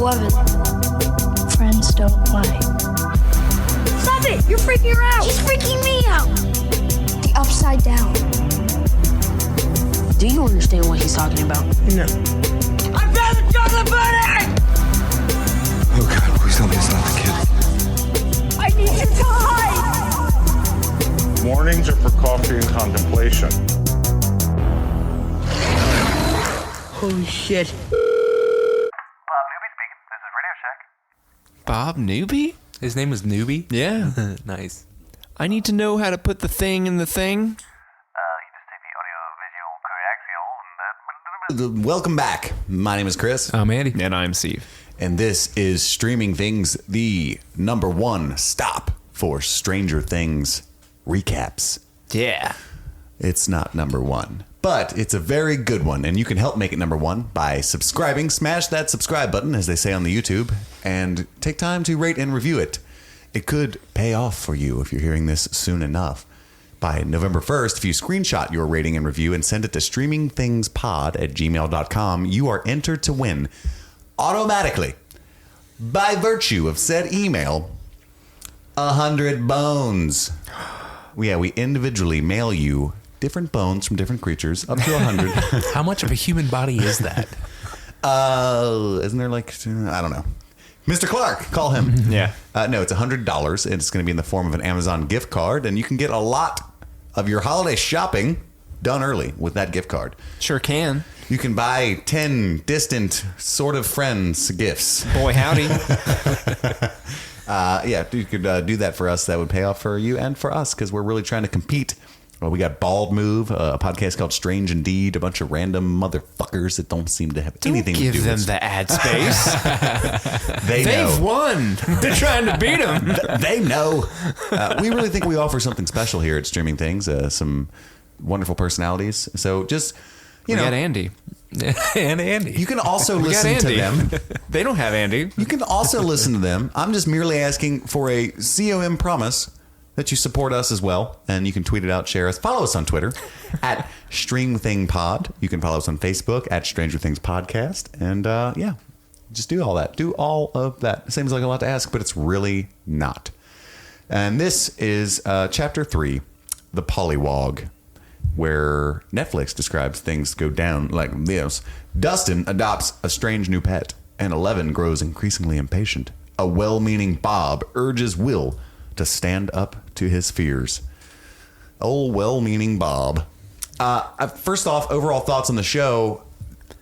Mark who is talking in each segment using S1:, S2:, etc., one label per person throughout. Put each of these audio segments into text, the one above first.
S1: 11. Friends don't play. Stop it! You're freaking her out! She's freaking me out! The upside down.
S2: Do you understand what he's talking about?
S3: No.
S1: I found the chocolate bunny!
S4: Oh God, please tell me it's not the kid.
S1: I need you to hide!
S5: Warnings are for coffee and contemplation.
S3: Holy shit.
S6: Bob Newby?
S7: His name was Newbie?
S6: Yeah.
S7: Nice.
S6: I need to know how to put the thing in the thing.
S8: You just take the audio, visual, coaxial,
S9: Welcome back. My name is Chris.
S7: I'm Andy.
S6: And I'm Steve.
S9: And this is Streaming Things, the #1 stop for Stranger Things recaps.
S6: Yeah.
S9: It's not #1, but it's a very good one, and you can help make it #1 by subscribing. Smash that subscribe button, as they say on the YouTube, and take time to rate and review it. It could pay off for you if you're hearing this soon enough. By November 1st, if you screenshot your rating and review and send it to streamingthingspod@gmail.com, you are entered to win automatically, by virtue of said email, 100 bones. Yeah, we individually mail you different bones from different creatures, up to 100.
S7: How much of a human body is that?
S9: Isn't there like, I don't know. Mr. Clark, call him.
S6: Yeah.
S9: No, it's $100. It's going to be in the form of an Amazon gift card, and you can get a lot of your holiday shopping done early with that gift card.
S6: Sure can.
S9: You can buy 10 distant sort of friends gifts.
S6: Boy, howdy.
S9: Yeah, you could do that for us. That would pay off for you and for us, because we're really trying to compete. Well, we got Bald Move, a podcast called Strange Indeed, a bunch of random motherfuckers that don't seem to have anything to do with
S6: Give them the ad space.
S9: They've
S6: They've won. They're trying to beat them.
S9: They know. We really think we offer something special here at Streaming Things. Some wonderful personalities. So just,
S6: We got Andy.
S7: And Andy.
S9: you can also
S6: We got
S9: listen to
S6: Andy.
S9: them.
S6: They don't have Andy.
S9: You can also listen to them. I'm just merely asking for a COM promise that you support us as well. And you can tweet it out, share us. Follow us on Twitter at StreamThingPod. You can follow us on Facebook at Stranger Things Podcast. And yeah, just do all that. Do all of that. Seems like a lot to ask, but it's really not. And this is Chapter 3, The Pollywog, where Netflix describes things go down like this. Dustin adopts a strange new pet, and 11 grows increasingly impatient. A well-meaning Bob urges Will to stand up to his fears. Oh, well-meaning Bob. First off, overall thoughts on the show.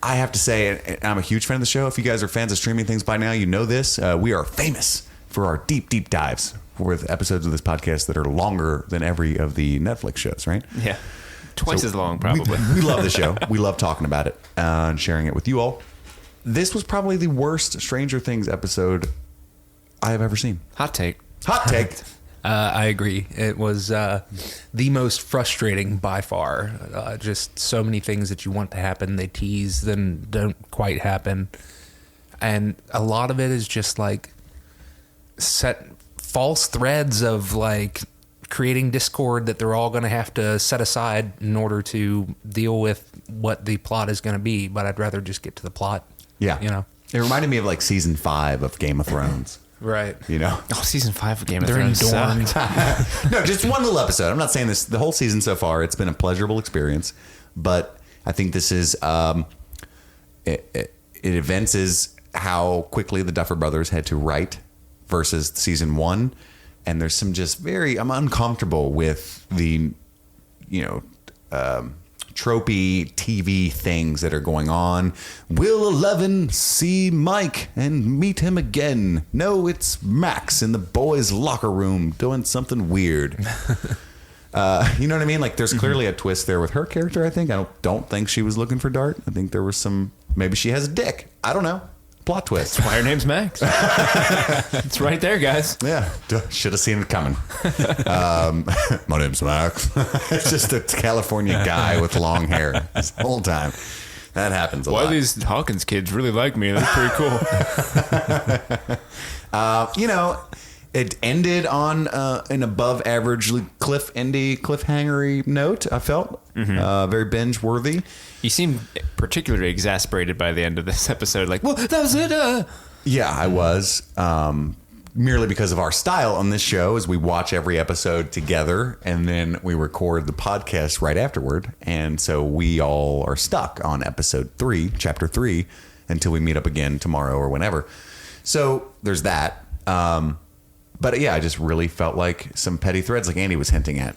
S9: I have to say, I'm a huge fan of the show. If you guys are fans of Streaming Things by now, you know this. We are famous for our deep, deep dives with episodes of this podcast that are longer than every of the Netflix shows, right?
S6: Yeah. Twice as long, probably.
S9: We love the show. We love talking about it and sharing it with you all. This was probably the worst Stranger Things episode I have ever seen.
S6: Hot take.
S9: Hot take.
S7: I agree. It was the most frustrating by far. Just so many things that you want to happen. They tease, then don't quite happen. And a lot of it is just like set false threads of like creating discord that they're all going to have to set aside in order to deal with what the plot is going to be. But I'd rather just get to the plot.
S9: Yeah.
S7: You know,
S9: it reminded me of like season 5 of Game of Thrones.
S7: right.
S9: You know?
S6: Oh, season 5 of Game of
S7: They're in
S6: Thrones.
S7: dorms.
S9: No, just one little episode. I'm not saying this. The whole season so far, it's been a pleasurable experience. But I think this is, it advances how quickly the Duffer Brothers had to write versus season 1. And there's some just I'm uncomfortable with the, tropey TV things that are going on. Will 11 see Mike and meet him again? No, it's Max in the boys' locker room doing something weird. You know what I mean? Like, there's clearly a twist there with her character, I think. I don't think she was looking for Dart. I think there was maybe she has a dick. I don't know. Plot twist.
S6: That's why her name's Max. It's right there, guys.
S9: Yeah, should have seen it coming. My name's Max. It's just a California guy with long hair this whole time. That happens a lot.
S6: Why these Hawkins kids really like me? That's pretty cool.
S9: It ended on an above average cliffhangery note, I felt. Very binge worthy.
S6: You seem particularly exasperated by the end of this episode. Like, well, that was it.
S9: Yeah, I was. Merely because of our style on this show is we watch every episode together and then we record the podcast right afterward. And so we all are stuck on episode 3, chapter 3, until we meet up again tomorrow or whenever. So there's that. But yeah, I just really felt like some petty threads like Andy was hinting at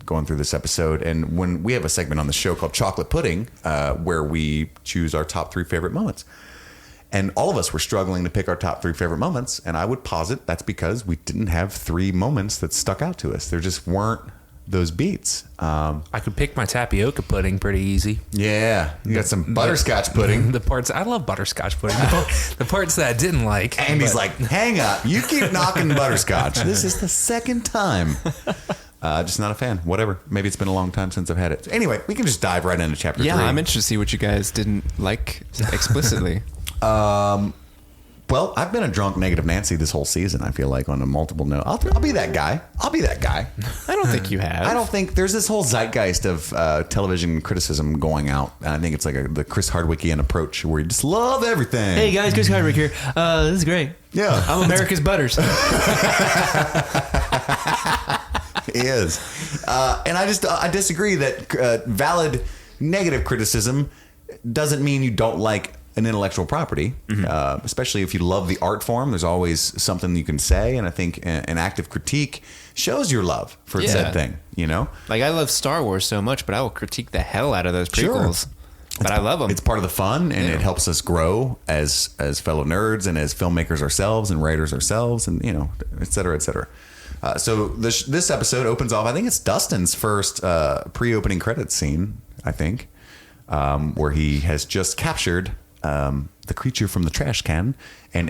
S9: going through this episode. And when we have a segment on the show called Chocolate Pudding, where we choose our top 3 favorite moments. And all of us were struggling to pick our top 3 favorite moments. And I would posit that's because we didn't have 3 moments that stuck out to us. There just weren't those beats.
S7: I could pick my tapioca pudding pretty easy.
S9: Yeah. You got some butterscotch pudding.
S7: The parts, I love butterscotch pudding. The parts that I didn't like.
S9: Andy's like, hang up. You keep knocking butterscotch. This is the second time. Just not a fan. Whatever. Maybe it's been a long time since I've had it. Anyway, we can just dive right into chapter 3.
S6: Yeah, I'm interested to see what you guys didn't like explicitly.
S9: Well, I've been a drunk negative Nancy this whole season, I feel like, on a multiple note. I'll be that guy. I'll be that guy.
S6: I don't think you have.
S9: I don't think there's this whole zeitgeist of television criticism going out. And I think it's like the Chris Hardwickian approach where you just love everything.
S6: Hey guys, Chris Hardwick here. This is great.
S9: Yeah.
S6: I'm America's Butters.
S9: He is. And I disagree that valid negative criticism doesn't mean you don't like an intellectual property, especially if you love the art form. There's always something you can say, and I think an active critique shows your love for said thing. You know,
S6: like I love Star Wars so much, but I will critique the hell out of those prequels. Sure. But I love them. It's
S9: part of the fun, and it helps us grow as fellow nerds and as filmmakers ourselves and writers ourselves, and et cetera, et cetera. So this episode opens off. I think it's Dustin's first pre-opening credits scene. I think where he has just captured the creature from the trash can and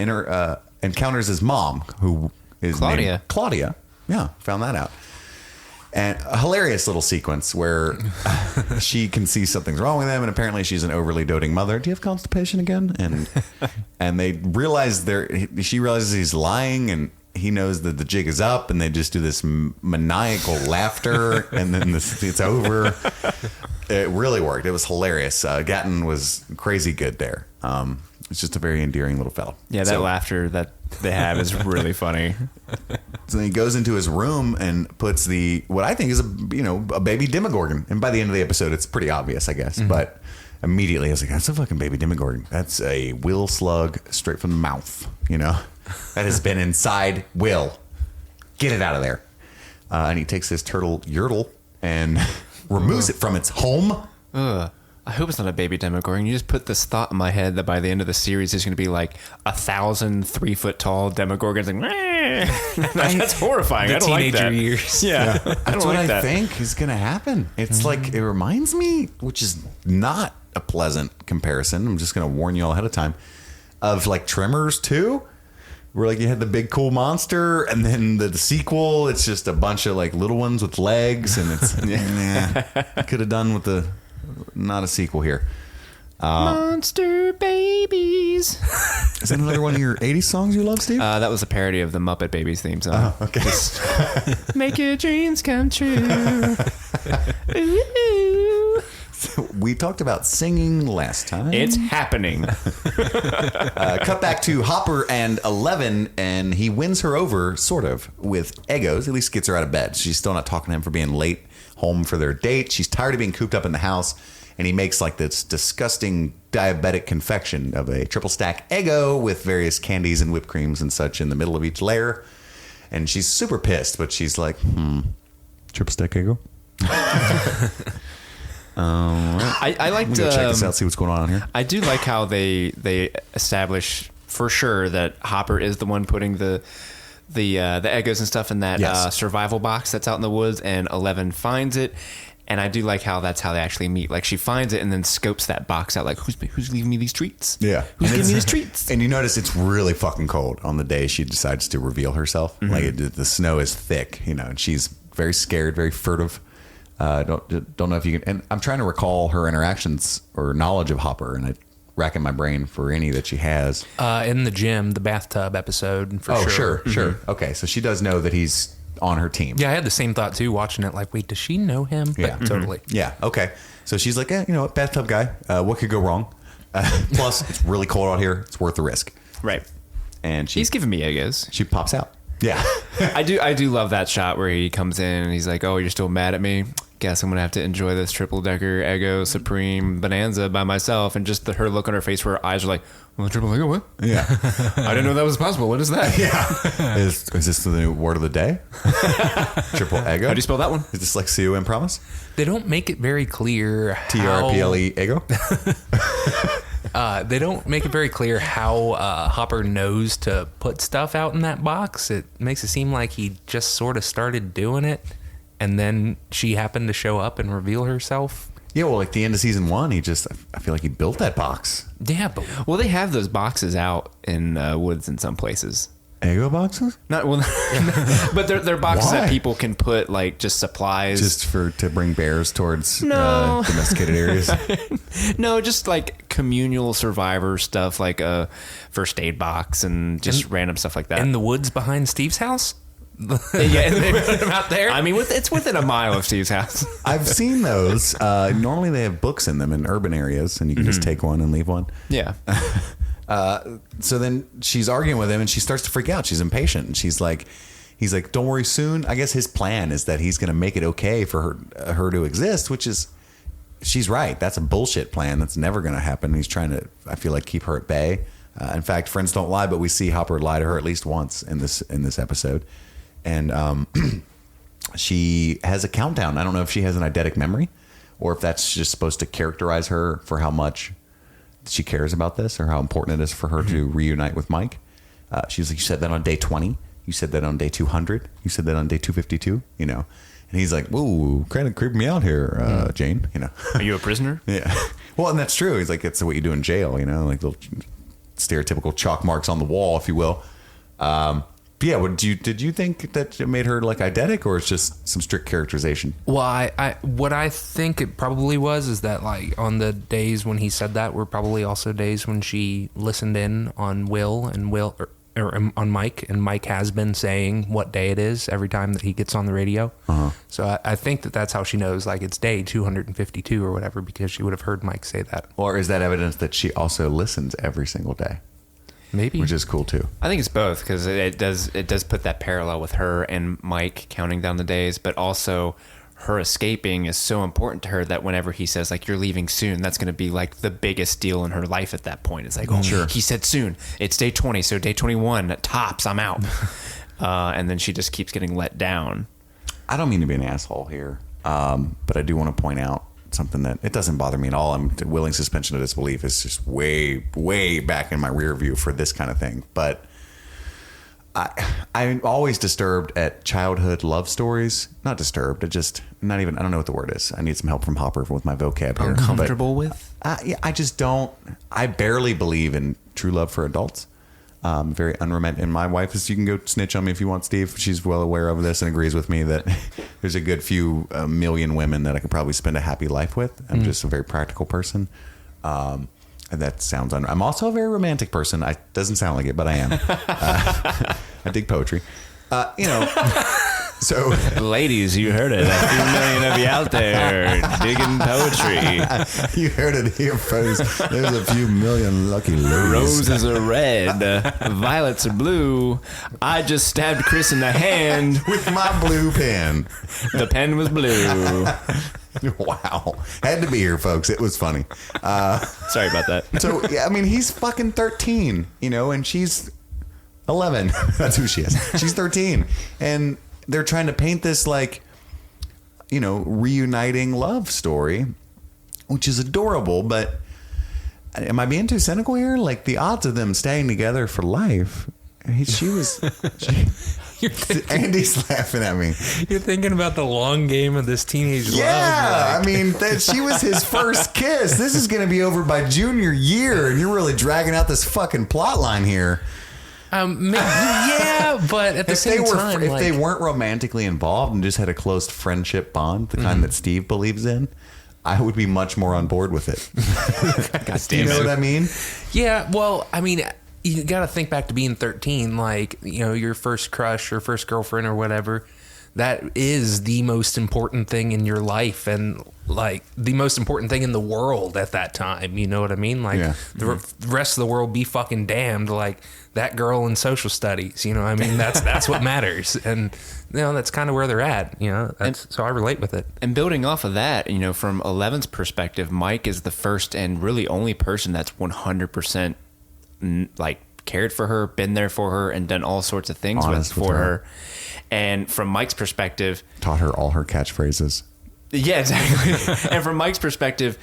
S9: encounters his mom, who is
S6: Claudia.
S9: named Claudia. Yeah, found that out. And a hilarious little sequence where she can see something's wrong with him, and apparently she's an overly doting mother. Do you have constipation again? And they realize she realizes he's lying, and he knows that the jig is up, and they just do this maniacal laughter, and then it's over. It really worked. It was hilarious. Gatton was crazy good there. It's just a very endearing little fellow.
S6: Yeah, that laughter that they have is really funny.
S9: So he goes into his room and puts what I think is a baby Demogorgon. And by the end of the episode, it's pretty obvious, I guess. Mm-hmm. But immediately I was like, that's a fucking baby Demogorgon. That's a Will slug straight from the mouth, That has been inside Will. Get it out of there. And he takes his turtle Yertle and removes it from its home.
S6: I hope it's not a baby Demogorgon. You just put this thought in my head that by the end of the series, there's going to be like 1,000 3-foot tall Demogorgons. Like, that's horrifying. I don't like that.
S7: Years.
S6: Yeah.
S9: That's what I think is going to happen. It's like, it reminds me, which is not a pleasant comparison. I'm just going to warn you all ahead of time, of like Tremors 2. Where like you had the big cool monster, and then the sequel, it's just a bunch of like little ones with legs, and it's could have done with not a sequel here.
S6: Monster babies.
S9: Is that another one of your 80s songs you love, Steve?
S6: That was a parody of the Muppet Babies theme song.
S9: Oh, okay.
S6: Make your dreams come true. Ooh.
S9: We talked about singing last time.
S6: It's happening.
S9: Cut back to Hopper and 11, and he wins her over, sort of, with Eggos. At least gets her out of bed. She's still not talking to him for being late home for their date. She's tired of being cooped up in the house, and he makes like this disgusting diabetic confection of a triple stack Eggo with various candies and whipped creams and such in the middle of each layer. And she's super pissed, but she's like, triple stack Eggo?
S6: I like to
S9: go check this out, see what's going on here.
S6: I do like how they establish for sure that Hopper is the one putting the Eggos and stuff in that survival box that's out in the woods, and 11 finds it. And I do like how that's how they actually meet. Like she finds it and then scopes that box out. Like who's leaving me these treats?
S9: Yeah,
S6: who's giving me these treats?
S9: And you notice it's really fucking cold on the day she decides to reveal herself. Mm-hmm. Like the snow is thick, and she's very scared, very furtive. Don't know if you can. And I'm trying to recall her interactions or knowledge of Hopper, and I racking my brain for any that she has.
S7: In the gym, the bathtub episode.
S9: Sure. Okay, so she does know that he's on her team.
S7: Yeah, I had the same thought too, watching it. Like, wait, does she know him?
S9: Yeah,
S7: but totally.
S9: Yeah. Okay. So she's like, bathtub guy. What could go wrong? Plus, it's really cold out here. It's worth the risk.
S6: Right.
S9: And
S6: He's giving me Eggos.
S9: she pops out. Yeah.
S6: I do love that shot where he comes in and he's like, "Oh, you're still mad at me? Guess I'm gonna have to enjoy this triple decker Eggo Supreme Bonanza by myself." And just her look on her face, where her eyes are like, "Well, triple Eggo, what?
S9: Yeah.
S6: I didn't know that was possible. What is that?"
S9: Yeah. Is this the new word of the day? Triple Eggo?
S6: How do you spell that one?
S9: Is this like COM promise?
S7: They don't make it very clear how...
S9: TRPLE Eggo?
S7: They don't make it very clear how Hopper knows to put stuff out in that box. It makes it seem like he just sort of started doing it, and then she happened to show up and reveal herself.
S9: Yeah, well, like the end of season 1, I feel like he built that box.
S7: Yeah, but
S6: Well, they have those boxes out in woods in some places.
S9: Eggo boxes?
S6: Not well, but they're boxes
S9: Why?
S6: that people can put like just supplies.
S9: Just to bring bears towards
S6: No.
S9: domesticated areas?
S6: No, just like communal survivor stuff, like a first aid box and just random stuff like that.
S7: in the woods behind Steve's house?
S6: yeah, and
S7: They put them out there?
S6: I mean, it's within a mile of Steve's house.
S9: I've seen those. Normally they have books in them in urban areas, and you can just take one and leave one.
S6: Yeah.
S9: So then she's arguing with him, and she starts to freak out. She's impatient, and he's like, "Don't worry, soon." I guess his plan is that he's going to make it okay for her to exist, which is, she's right. That's a bullshit plan. That's never going to happen. He's trying to, I feel like, keep her at bay. In fact, friends don't lie, but we see Hopper lie to her at least once in this episode, and she has a countdown. I don't know if she has an eidetic memory, or if that's just supposed to characterize her for how much she cares about this, or how important it is for her to reunite with Mike. She's like, "You said that on day 20. You said that on day 200. You said that on day 252. You know." And he's like, "Whoa, kind of creeping me out here, Jane. You know."
S6: Are you a prisoner?
S9: Yeah. Well, and that's true. He's like, "It's what you do in jail. You know, like little stereotypical chalk marks on the wall, if you will." But yeah, did you think that it made her like eidetic, or it's just some strict characterization?
S7: Well, what I think it probably was is that, like, on the days when he said that were probably also days when she listened in on Will or on Mike, and Mike has been saying what day it is every time that he gets on the radio. So I think that's how she knows, like, it's day 252 or whatever, because she would have heard Mike say that.
S9: Or is that evidence that she also listens every single day?
S7: Maybe.
S9: Which is cool too.
S6: I think it's both, because it does put that parallel with her and Mike counting down the days, but also her escaping is so important to her that whenever he says, like, "You're leaving soon," that's going to be like the biggest deal in her life at that point. It's like, "Oh, sure, he said soon. It's day 20, so day 21 tops, I'm out." And then she just keeps getting let down.
S9: I don't mean to be an asshole here, but I do want to point out something that it doesn't bother me at all. I'm willing suspension of disbelief is just way back in my rear view for this kind of thing. But I'm always disturbed at childhood love stories. Not disturbed. I don't know what the word is. I need some help from Hopper with my vocab here.
S6: Uncomfortable with?
S9: Yeah, I just don't. I barely believe in true love for adults. Very unromantic. And my wife is, you can go snitch on me if you want, Steve. She's well aware of this and agrees with me that there's a good few million women that I could probably spend a happy life with. I'm just a very practical person. And that sounds I'm also a very romantic person. Doesn't sound like it, but I am. I dig poetry. So,
S6: ladies, you heard it. A few million of you out there digging poetry.
S9: You heard it here first. There's a few million lucky ladies.
S6: Roses are red, violets are blue. I just stabbed Chris in the hand
S9: with my blue pen.
S6: The pen was blue.
S9: Wow. Had to be here, folks. It was funny.
S6: Sorry about that.
S9: So, yeah, I mean, he's fucking 13, and she's 11. That's who she is. She's 13. And they're trying to paint this, like, reuniting love story, which is adorable. But am I being too cynical here? Like, the odds of them staying together for life. Andy's laughing at me.
S7: You're thinking about the long game of this teenage love.
S9: Yeah, I mean, she was his first kiss. This is going to be over by junior year, and you're really dragging out this fucking plot line here.
S7: Yeah, but at the same time,
S9: if they weren't romantically involved and just had a close friendship bond, the kind that Steve believes in, I would be much more on board with it.
S6: God
S9: Do you know what I mean?
S7: Yeah, well, I mean, you got to think back to being 13, like, your first crush or first girlfriend or whatever. that is the most important thing in your life, and like the most important thing in the world at that time. You know what I mean? Like the rest of the world be fucking damned. Like that girl in social studies. You know what I mean? That's what matters. And that's kind of where they're at. So I relate with it.
S6: And building off of that, from Eleven's perspective, Mike is the first and really only person that's 100% like cared for her, been there for her, and done all sorts of things for her. And from Mike's perspective,
S9: taught her all her catchphrases.
S6: Yeah, exactly. And from Mike's perspective,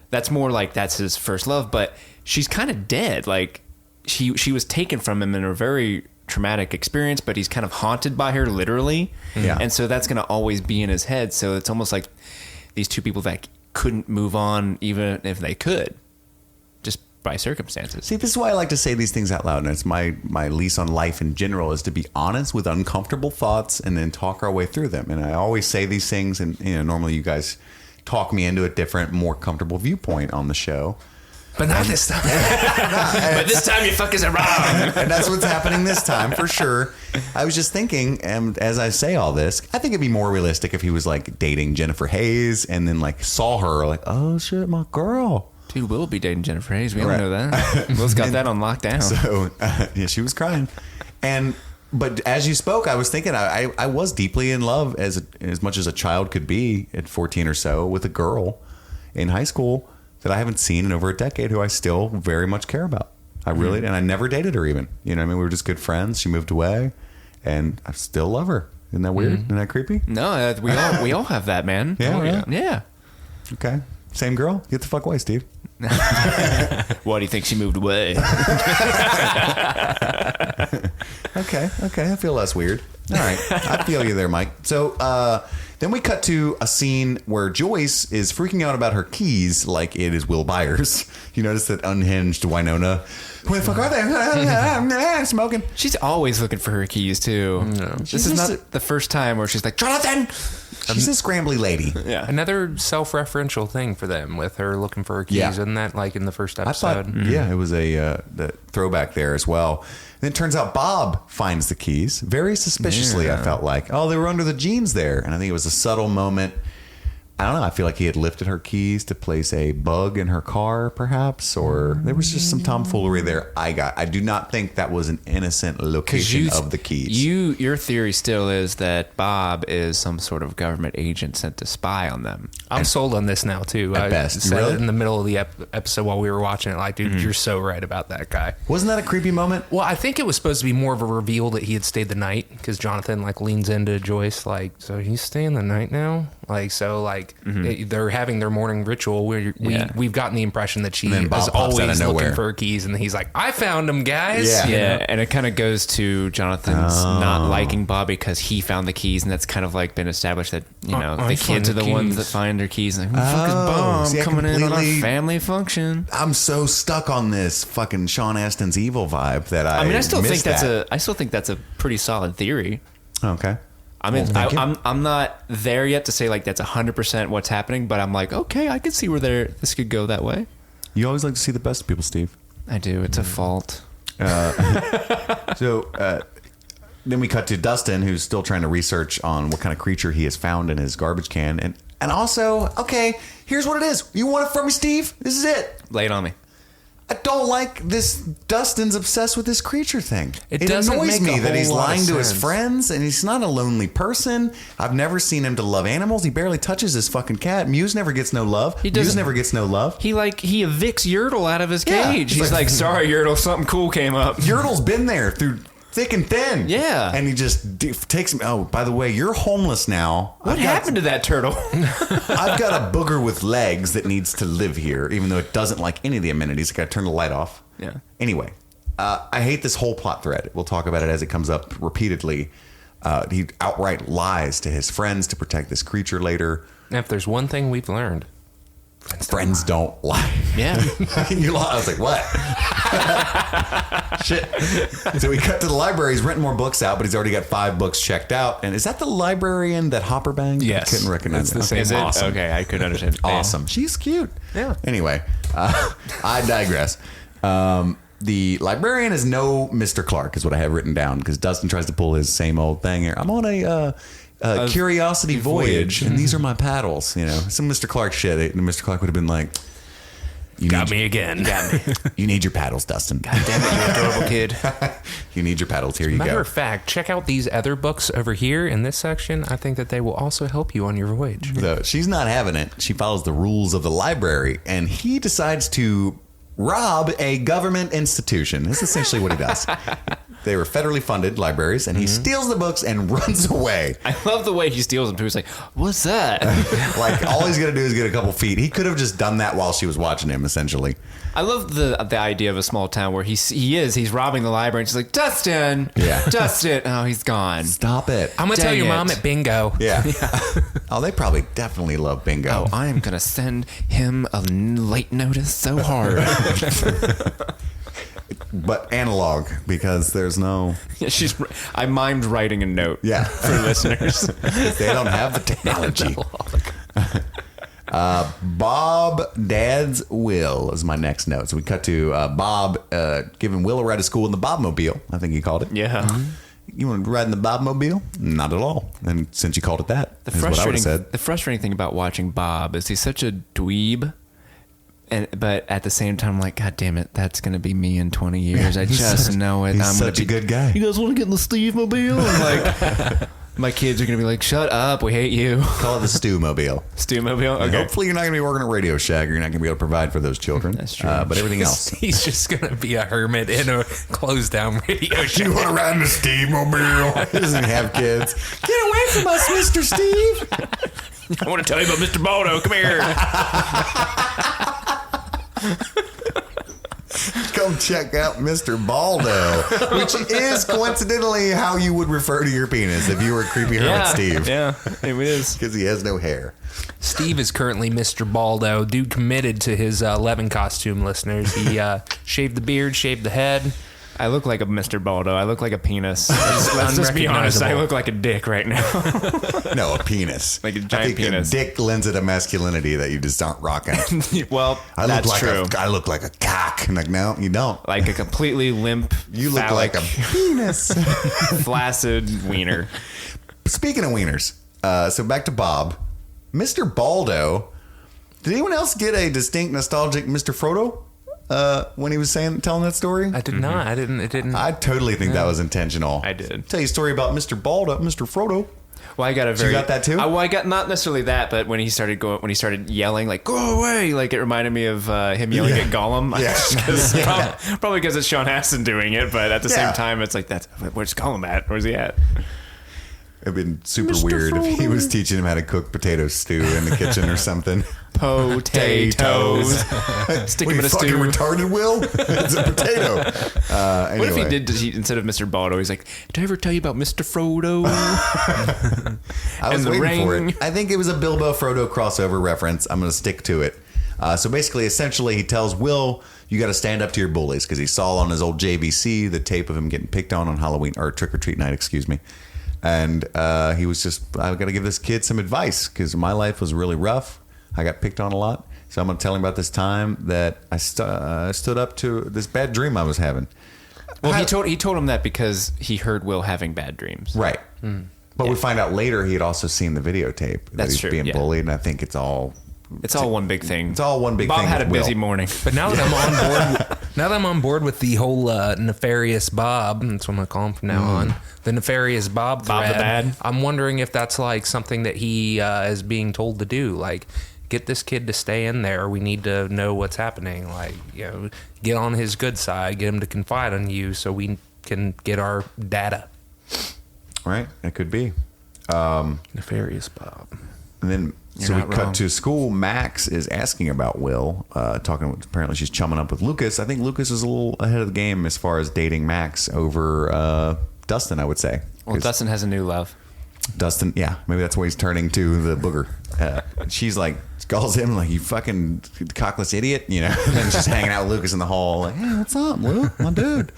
S6: that's more like that's his first love, but she's kind of dead. Like she was taken from him in a very traumatic experience, but he's kind of haunted by her literally.
S9: Yeah.
S6: And so that's going to always be in his head. So it's almost like these two people that couldn't move on even if they could, just by circumstances.
S9: See, this is why I like to say these things out loud, and it's my lease on life in general is to be honest with uncomfortable thoughts and then talk our way through them. And I always say these things, and normally you guys talk me into a different, more comfortable viewpoint on the show.
S7: But not this time.
S6: But this time you fuckers are wrong.
S9: And that's what's happening this time for sure. I was just thinking, and as I say all this, I think it'd be more realistic if he was like dating Jennifer Hayes and then like saw her like, oh shit, my girl.
S6: Dude, Will be dating Jennifer Hayes. We all know that. Will's got that on lockdown.
S9: So yeah, she was crying. But as you spoke, I was thinking I was deeply in love as much as a child could be at 14 or so with a girl in high school that I haven't seen in over a decade, who I still very much care about. I really, and I never dated her even. You know what I mean? We were just good friends. She moved away, and I still love her. Isn't that weird? Isn't that creepy?
S6: No, we all have that, man.
S9: Yeah, right?
S6: Yeah.
S9: Okay. Same girl? Get the fuck away, Steve.
S6: Why do you think she moved away?
S9: Okay. I feel less weird. All right. I feel you there, Mike. So then we cut to a scene where Joyce is freaking out about her keys like it is Will Byers. You notice that unhinged Winona. Where the fuck are they? Smoking.
S6: She's always looking for her keys, too. No. This is not the first time where she's like, Jonathan!
S9: She's a scrambly lady.
S6: Yeah.
S7: Another self-referential thing for them with her looking for her keys.
S9: Yeah.
S7: Isn't that like in the first episode?
S9: I thought, yeah, it was a the throwback there as well. And it turns out Bob finds the keys very suspiciously. I felt like, oh, they were under the jeans there. And I think it was a subtle moment. I don't know. I feel like he had lifted her keys to place a bug in her car, perhaps, or there was just some tomfoolery there. I do not think that was an innocent location of the keys.
S6: Your theory still is that Bob is some sort of government agent sent to spy on them.
S7: I'm sold on this now too.
S9: At
S7: I
S9: best.
S7: said
S9: Really?
S7: it in the middle of the episode while we were watching it. Like, dude, you're so right about that guy.
S9: Wasn't that a creepy moment?
S7: Well, I think it was supposed to be more of a reveal that he had stayed the night because Jonathan like leans into Joyce like, so he's staying the night now. Like, so like they're having their morning ritual. We've gotten the impression that she
S9: then Bob
S7: is
S9: pops out of
S7: always looking
S9: nowhere.
S7: for her keys, and he's like, I found them, guys.
S9: Yeah.
S7: You know?
S6: And it kind of goes to Jonathan's not liking Bob because he found the keys, and that's kind of like been established that
S7: I
S6: the
S7: find
S6: kids are the
S7: the
S6: ones
S7: keys.
S6: that find their keys. Like, who the fuck is Bob
S9: see, I
S6: coming in on our
S9: completely-
S6: family function?
S9: I'm so stuck on this fucking Sean Astin's evil vibe that I
S6: still think
S9: missed that.
S6: I still think that's a pretty solid theory.
S9: Okay.
S6: I mean,
S9: Well, thank you.
S6: I'm not there yet to say like that's 100% what's happening, but I'm like, okay, I could see where this could go that way.
S9: You always like to see the best of people, Steve.
S6: I do. It's a fault.
S9: So then we cut to Dustin, who's still trying to research on what kind of creature he has found in his garbage can. And also, okay, here's what it is. You want it from me, Steve? This is it.
S6: Lay it on me.
S9: I don't like this. Dustin's obsessed with this creature thing.
S7: It doesn't
S9: annoys
S7: make
S9: me
S7: a
S9: that he's
S7: whole lot of
S9: lying to his
S7: sense.
S9: friends, and he's not a lonely person. I've never seen him to love animals. He barely touches his fucking cat. Muse never gets no love.
S6: He
S9: Muse
S6: doesn't-
S9: never gets no love.
S6: He evicts Yertle out of his
S9: Yeah.
S6: cage.
S9: He's
S6: He's
S9: like-
S6: like, sorry, Yertle, something cool came up.
S9: Yertle's been there through thick and thin.
S6: Yeah.
S9: And he just takes him. Oh, by the way, you're homeless now.
S6: What happened to that turtle?
S9: I've got a booger with legs that needs to live here, even though it doesn't like any of the amenities. I got to turn the light off.
S6: Yeah.
S9: Anyway, I hate this whole plot thread. We'll talk about it as it comes up repeatedly. He outright lies to his friends to protect this creature later.
S7: And if there's one thing we've learned,
S9: Friends don't lie.
S6: Yeah.
S9: You lied. I was like, what? Shit. So we cut to the library. He's renting more books out, but he's already got 5 books checked out. And is that the librarian that Hopper banged?
S7: Yes.
S9: I couldn't recognize
S7: That's the
S9: it.
S7: same.
S6: Is it?
S9: Awesome.
S6: Okay, I couldn't understand.
S9: Awesome. She's cute.
S6: Yeah.
S9: Anyway, I digress. The librarian is no Mr. Clark, is what I have written down, because Dustin tries to pull his same old thing here. I'm on a Curiosity Voyage, and these are my paddles. You know, some Mr. Clark shit. And Mr. Clark would have been like, "You
S7: Got me again.
S6: Got me.
S9: You need your paddles, Dustin.
S6: God damn it, you adorable kid."
S9: You need your paddles. Here you
S7: Matter
S9: go.
S7: of fact, check out these other books over here in this section. I think that they will also help you on your voyage.
S9: So she's not having it. She follows the rules of the library, and he decides to rob a government institution. That's essentially what he does. They were federally funded libraries, and he steals the books and runs away.
S6: I love the way he steals them too. He's like, "What's that?"
S9: Like, all he's gonna do is get a couple feet. He could have just done that while she was watching him, essentially.
S6: I love the idea of a small town where he's robbing the library, and she's like, "Dustin,
S9: Yeah.
S6: Dustin." Oh, he's gone.
S9: Stop it.
S7: I'm going to tell
S6: Dang
S7: your
S6: it.
S7: mom at bingo.
S9: Yeah. Oh, they probably definitely love bingo.
S6: Oh, I am gonna send him a late notice so hard.
S9: But analog, because there's no...
S6: Yeah, I mimed writing a note.
S9: Yeah.
S6: For listeners.
S9: They don't have the technology. Bob Dad's Will is my next note. So we cut to Bob giving Will a ride to school in the Bobmobile, I think he called it.
S6: Yeah.
S9: You want to ride in the Bobmobile? Not at all. And since you called it that,
S6: The
S9: is what I would have
S6: frustrating,
S9: said.
S6: the frustrating thing about watching Bob is he's such a dweeb. But at the same time, I'm like, God damn it, that's going to be me in 20 years. I just know it.
S9: He's
S6: I'm
S9: such a good guy.
S6: You guys want to get in the Steve Mobile? I'm like, my kids are going to be like, shut up, we hate you.
S9: Call it the Stew-mobile.
S6: Stu Mobile? Okay.
S9: Hopefully you're not going to be working at Radio Shack, or you're not going to be able to provide for those children.
S6: That's true.
S9: But everything else.
S7: He's just going to be a hermit in a closed down radio show.
S9: You want to ride in the Steve-mobile? He doesn't have kids. Get away from us, Mr. Steve.
S6: I want to tell you about Mr. Baldo. Come here.
S9: Come check out Mr. Baldo, which is coincidentally how you would refer to your penis if you were a creepy hermit Steve.
S6: Yeah, it is.
S9: Because he has no hair.
S7: Steve is currently Mr. Baldo, dude committed to his Levin costume, listeners. He shaved the beard, shaved the head.
S6: I look like a Mr. Baldo. I look like a penis. Let's just be honest. I look like a dick right now.
S9: No, a penis.
S6: Like a
S9: I
S6: giant
S9: think
S6: penis.
S9: A dick lends it a masculinity that you just aren't rocking.
S6: Well, that's true.
S9: I look like a cock. And like, no, you don't.
S6: Like a completely limp,
S9: You look
S6: phallic,
S9: like a penis.
S6: flaccid wiener.
S9: Speaking of wieners, so back to Bob. Mr. Baldo. Did anyone else get a distinct nostalgic Mr. Frodo when he was telling that story?
S7: I did not. It didn't.
S9: I totally think that was intentional.
S6: I did.
S9: Tell you a story about Mr. Baldo, Mr. Frodo.
S6: Well, I got a very.
S9: you got that too?
S6: Well, I got not necessarily that, but when he started yelling like "Go away!" like it reminded me of him yelling at Gollum.
S9: Yeah.
S6: Probably because it's Sean Astin doing it, but at the
S9: Yeah.
S6: same time, it's like where's Gollum at? Where's he at?
S9: It'd been super weird if he was teaching him how to cook potato stew in the kitchen or something.
S6: Potatoes. Stick him in a
S9: fucking
S6: stew.
S9: retarded, Will? It's a potato. Anyway.
S6: What if he did instead of Mr. Baldo? He's like, "Did I ever tell you about Mr. Frodo?"
S9: I was
S6: and the
S9: waiting for
S6: ring.
S9: it. I think it was a Bilbo Frodo crossover reference. I'm going to stick to it. So basically, essentially, he tells Will, you got to stand up to your bullies, because he saw on his old JVC the tape of him getting picked on Halloween, or trick-or-treat night, excuse me. And he was just, I've got to give this kid some advice, because my life was really rough. I got picked on a lot. So I'm going to tell him about this time that I stood up to this bad dream I was having.
S6: Well, he told him that because he heard Will having bad dreams.
S9: Right. But we find out later he had also seen the videotape. That
S6: That's
S9: he's
S6: true,
S9: being
S6: yeah.
S9: bullied, and I think it's all
S6: one big thing.
S9: It's all one big
S6: Bob
S9: thing.
S6: had a
S9: with
S6: busy
S9: Will.
S6: morning.
S7: But now that I'm on board with the whole nefarious Bob, that's what I'm gonna call him from now on. The nefarious Bob
S6: Bob the
S7: thread,
S6: Bad.
S7: I'm wondering if that's like something that he is being told to do. Like, get this kid to stay in there. We need to know what's happening. Like, get on his good side. Get him to confide on you so we can get our data.
S9: Right? It could be.
S7: Nefarious Bob.
S9: And then,
S6: You're
S9: so we
S6: not
S9: cut
S6: wrong.
S9: to school. Max is asking about Will, apparently she's chumming up with Lucas. I think Lucas is a little ahead of the game as far as dating Max over Dustin, I would say.
S6: Well,
S9: 'Cause
S6: Dustin has a new love.
S9: Dustin, yeah, maybe that's why he's turning to the booger. She's like, calls him like, you fucking cockless idiot, and then she's hanging out with Lucas in the hall, like, hey, what's up, Will? My dude.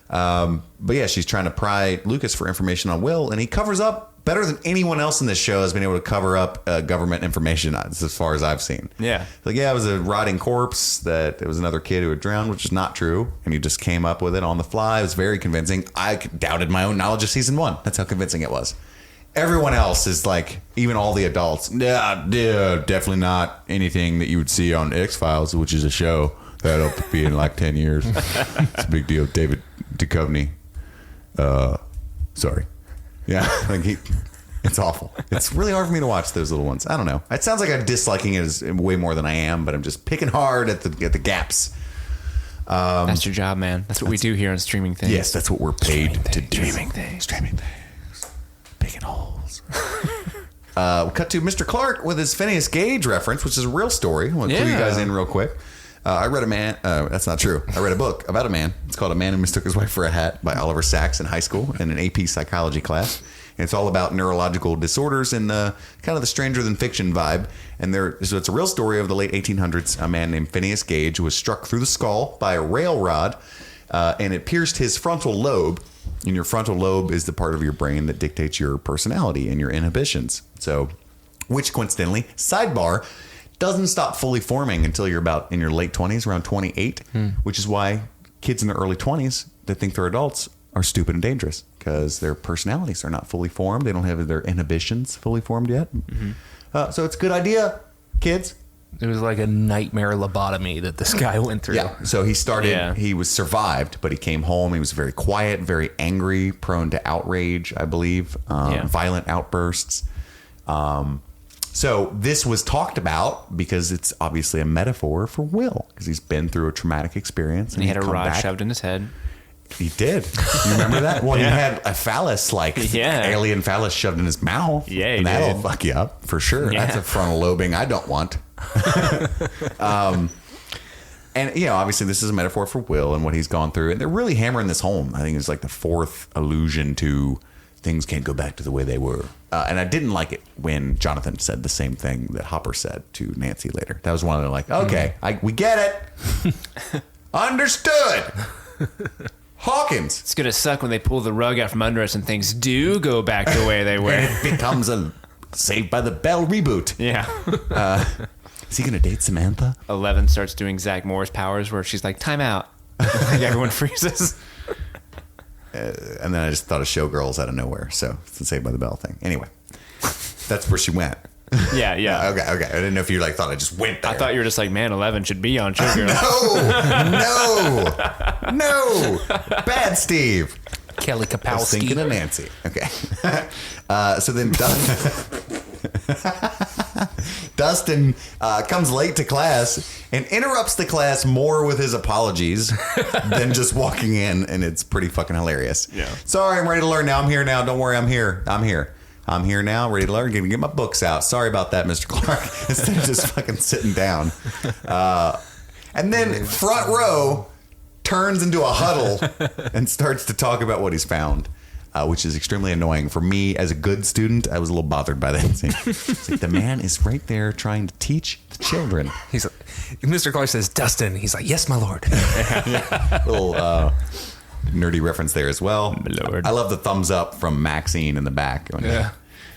S9: But yeah, she's trying to pry Lucas for information on Will, and he covers up better than anyone else in this show has been able to cover up government information, as far as I've seen.
S6: Yeah.
S9: Like, yeah, it was a rotting corpse, that it was another kid who had drowned, which is not true. And he just came up with it on the fly. It was very convincing. I doubted my own knowledge of season 1. That's how convincing it was. everyone else is like, even all the adults, yeah, definitely not anything that you would see on X-Files, which is a show that'll be in like 10 years. It's a big deal. David Duchovny. Sorry. Yeah, like it's awful. It's really hard for me to watch those little ones. I don't know. It sounds like I'm disliking it as way more than I am, but I'm just picking hard at the gaps.
S6: That's your job, man. That's what we do here on Streaming Things.
S9: Yes, that's what we're paid to do.
S6: Streaming Things.
S9: Streaming Things. Picking holes. We'll cut to Mr. Clark with his Phineas Gage reference, which is a real story. I'll clue you guys in real quick. I read that's not true. I read a book about a man. It's called A Man Who Mistook His Wife for a Hat by Oliver Sacks in high school in an AP psychology class. And it's all about neurological disorders and kind of the stranger than fiction vibe. And so it's a real story of the late 1800s. A man named Phineas Gage was struck through the skull by a railrod, and it pierced his frontal lobe. And your frontal lobe is the part of your brain that dictates your personality and your inhibitions. So, which coincidentally, sidebar, doesn't stop fully forming until you're about in your late 20s, around 28, which is why kids in their early 20s that think they're adults are stupid and dangerous because their personalities are not fully formed. They don't have their inhibitions fully formed yet. So it's a good idea, kids.
S7: It was like a nightmare lobotomy that this guy went through.
S9: Yeah. So he started, he was survived, but he came home. He was very quiet, very angry, prone to outrage, I believe, violent outbursts. So this was talked about because it's obviously a metaphor for Will, because he's been through a traumatic experience.
S6: And he had a rod shoved in his head.
S9: He did. You remember that? Well, he had a phallus, alien phallus shoved in his mouth.
S6: Yeah,
S9: and that'll fuck you up for sure.
S6: Yeah.
S9: That's a frontal lobing I don't want. And, obviously this is a metaphor for Will and what he's gone through. And they're really hammering this home. I think it's like the fourth allusion to things can't go back to the way they were. And I didn't like it when Jonathan said the same thing that Hopper said to Nancy later. That was one of the okay, we get it. Understood. Hawkins.
S6: It's going to suck when they pull the rug out from under us and things do go back the way they were.
S9: And it becomes a Saved by the Bell reboot.
S6: Yeah.
S9: Is he going to date Samantha?
S6: 11 starts doing Zach Moore's powers where she's like, time out. Like everyone freezes.
S9: And then I just thought of Showgirls out of nowhere. So it's the Saved by the Bell thing. Anyway, that's where she went.
S6: Yeah.
S9: Okay. I didn't know if you thought I just went there.
S6: I thought you were just like, man, 11 should be on Showgirls.
S9: No. Bad Steve.
S7: Kelly Kapowski.
S9: I was thinking of Nancy. Okay. So then Dustin comes late to class and interrupts the class more with his apologies than just walking in, and it's pretty fucking hilarious.
S6: Yeah.
S9: Sorry, I'm ready to learn now. I'm here now. Don't worry, I'm here now, ready to learn. Gonna get my books out. Sorry about that, Mr. Clark. Instead of just fucking sitting down. And then front row turns into a huddle and starts to talk about what he's found, which is extremely annoying. For me, as a good student, I was a little bothered by that scene. It's like the man is right there trying to teach the children.
S7: He's like, Mr. Clark says, Dustin. He's like, yes, my lord.
S9: Little nerdy reference there as well.
S6: My lord.
S9: I love the thumbs up from Maxine in the back.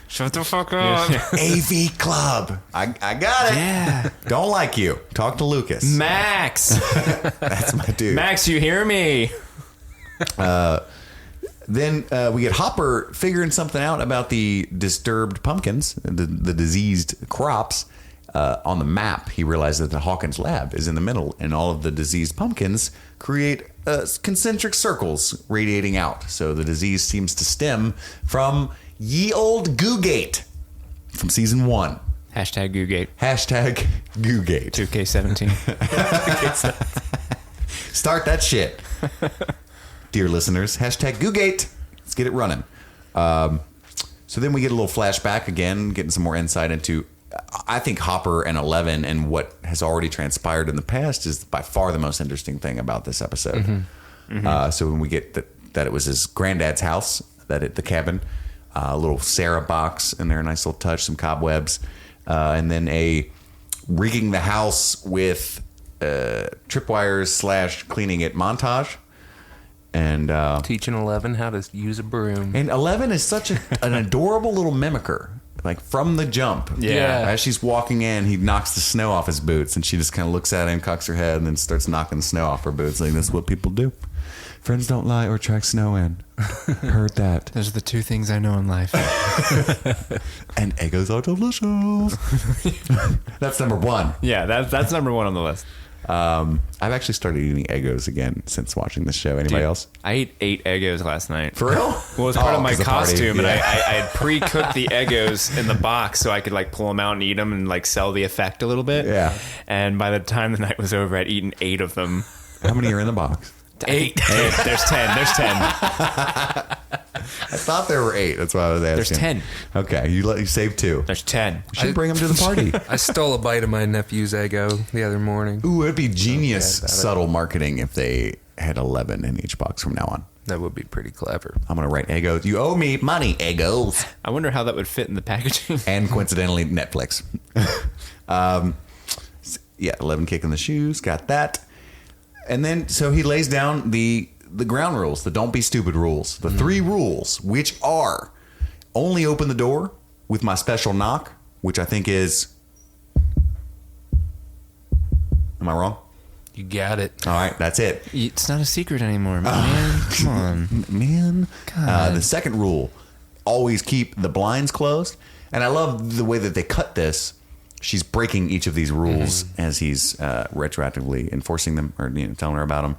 S6: Shut the fuck up.
S9: AV Club. I got it.
S6: Yeah.
S9: Don't like you. Talk to Lucas.
S6: Max.
S9: That's my dude.
S6: Max, you hear me?
S9: Then we get Hopper figuring something out about the disturbed pumpkins, the diseased crops. On the map, he realizes that the Hawkins lab is in the middle, and all of the diseased pumpkins create concentric circles radiating out. So the disease seems to stem from ye old Googate from season 1.
S6: Hashtag Googate.
S9: Hashtag Googate.
S6: 2K17.
S9: Start that shit. Dear listeners, hashtag Googate. Let's get it running. So then we get a little flashback again, getting some more insight into, I think Hopper and 11 and what has already transpired in the past is by far the most interesting thing about this episode. So when we get that it was his granddad's house, the cabin, a little Sarah box in there, a nice little touch, some cobwebs, and then a rigging the house with tripwires / cleaning it montage. And
S7: teaching 11 how to use a broom.
S9: And 11 is such an adorable little mimicker. Like from the jump.
S6: Yeah.
S9: As she's walking in, he knocks the snow off his boots, and she just kind of looks at him, cocks her head, and then starts knocking the snow off her boots. Like, that's what people do. Friends don't lie or track snow in. Heard that.
S6: Those are the two things I know in life.
S9: And Eggos are delicious. That's number one.
S6: Yeah, that's number one on the list.
S9: I've actually started eating Eggos again since watching this show. Anybody else?
S6: I ate 8 Eggos last night.
S9: For real?
S6: Well, it's part of my
S9: 'cause the party,
S6: costume, and
S9: yeah.
S6: I had pre-cooked the Eggos in the box so I could like pull them out and eat them and like sell the effect a little bit.
S9: Yeah.
S6: And by the time the night was over, I'd eaten 8 of them.
S9: How many are in the box?
S6: 8. There's 10. There's 10.
S9: I thought there were 8. That's why I was asking.
S6: There's 10.
S9: Okay, you saved 2.
S6: There's 10.
S9: We should bring them to the party.
S7: I stole a bite of my nephew's Eggo the other morning.
S9: Ooh, it'd be genius
S7: about it.
S9: subtle marketing if they had 11 in each box from now on.
S7: That would be pretty clever.
S9: I'm going to write Eggos. You owe me money, Eggos.
S6: I wonder how that would fit in the packaging.
S9: And coincidentally, Netflix. Yeah, 11 kick in the shoes. Got that. And then, so he lays down the ground rules, the don't be stupid rules. The 3 rules, which are only open the door with my special knock, which I think is... Am I wrong?
S7: You got it.
S9: All right, that's it.
S6: It's not a secret anymore, man. Come on.
S9: Man.
S6: God.
S9: The second rule, always keep the blinds closed. And I love the way that they cut this. She's breaking each of these rules as he's retroactively enforcing them or telling her about them.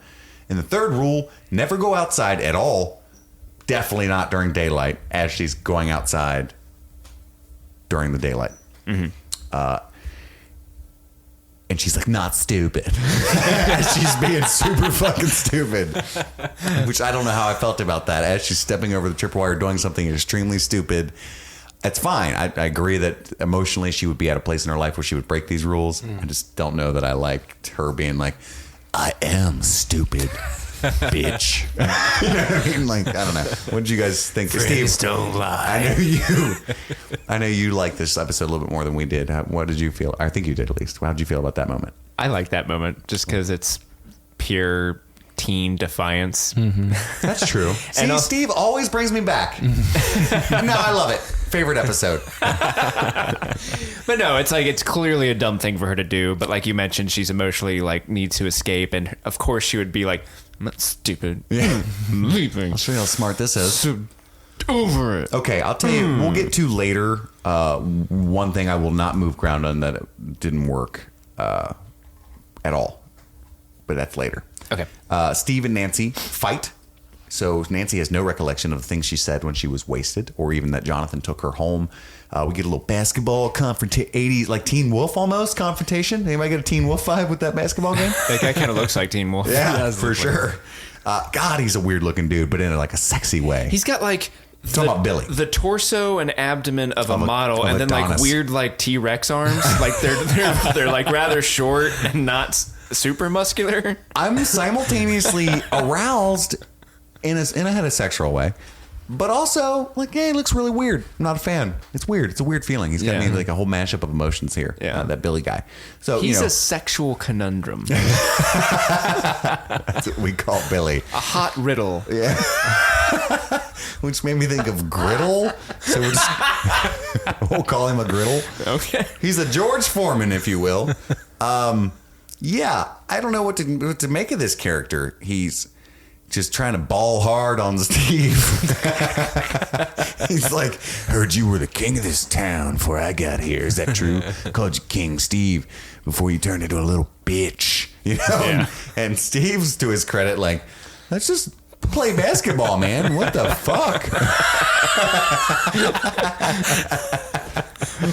S9: And the third rule, never go outside at all. Definitely not during daylight as she's going outside during the daylight. And she's like, not stupid. She's being super fucking stupid. Which I don't know how I felt about that. As she's stepping over the tripwire doing something extremely stupid. It's fine. I agree that emotionally she would be at a place in her life where she would break these rules. I just don't know that I liked her being like, I am stupid, bitch. You know what I mean? Like, I don't know. What did you guys think?
S6: Friends don't lie.
S9: I know you liked this episode a little bit more than we did. What did you feel? I think you did at least. How did you feel about that moment?
S6: I like that moment just because it's pure teen defiance.
S9: That's true. See,
S6: And
S9: Steve always brings me back. No, I love it. Favorite episode.
S6: But no, it's like it's clearly a dumb thing for her to do. But like you mentioned, she's emotionally like needs to escape, and of course she would be like, "I'm not stupid.
S9: Yeah.
S6: I'm leaving.
S9: I'll show you how smart this is.
S6: So over it."
S9: Okay, I'll tell you. We'll get to later. One thing I will not move ground on that it didn't work at all, but that's later.
S6: Okay.
S9: Steve and Nancy fight. So Nancy has no recollection of the things she said when she was wasted, or even that Jonathan took her home. We get a little basketball 80s, like Teen Wolf almost confrontation. Anybody get a Teen Wolf vibe with that basketball game?
S6: That guy kind of looks like Teen Wolf.
S9: Yeah, for sure. God, he's a weird looking dude, but in like a sexy way.
S6: He's got like
S9: talking about Billy,
S6: the torso and abdomen of a model, and then like weird like T-Rex arms. Like they're like rather short and not super muscular.
S9: I'm simultaneously aroused in a heterosexual way, but also like, hey, it looks really weird. I'm not a fan. It's weird. It's a weird feeling. He's got me like a whole mashup of emotions here.
S6: Yeah.
S9: That Billy guy. So
S6: He's a sexual conundrum.
S9: That's what we call Billy.
S6: A hot riddle.
S9: Yeah. Which made me think of griddle. So we'll call him a griddle.
S6: Okay.
S9: He's a George Foreman, if you will. Yeah, I don't know what to make of this character. He's just trying to ball hard on Steve. He's like, heard you were the king of this town before I got here. Is that true? I called you King Steve before you turned into a little bitch. You know?
S6: Yeah.
S9: And Steve's, to his credit, like, let's just play basketball, man. What the fuck?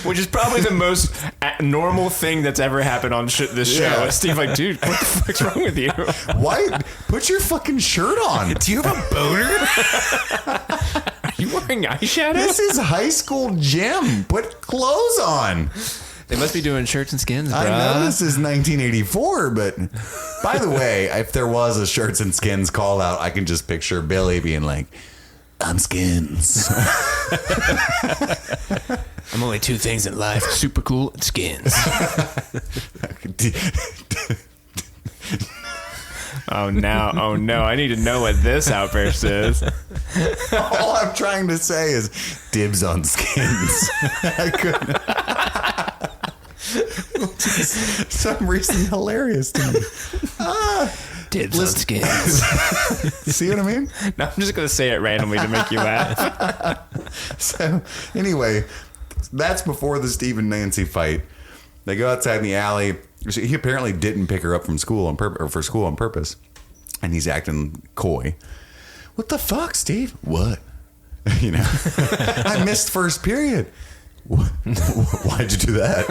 S6: Which is probably the most normal thing that's ever happened on this show.
S9: Yeah.
S6: Steve like, dude, what the fuck's wrong with you?
S9: Why? Put your fucking shirt on.
S6: Do you have a boner? Are you wearing eyeshadow?
S9: This is high school gym. Put clothes on.
S6: They must be doing shirts and skins, bro.
S9: I know this is 1984, but by the way, if there was a shirts and skins call out, I can just picture Billy being like, I'm skins.
S6: I'm only 2 things in life: super cool and skins. Oh no! I need to know what this outburst is.
S9: All I'm trying to say is dibs on skins. I couldn't. Which is some reason hilarious to me.
S6: Dibs on skins.
S9: See what I mean?
S6: No, I'm just going to say it randomly to make you laugh.
S9: So, anyway, that's before the Steve and Nancy fight. They go outside in the alley. He apparently didn't pick her up from school for school on purpose. And he's acting coy. What the fuck, Steve? What? You know, I missed first period. Why'd you do that?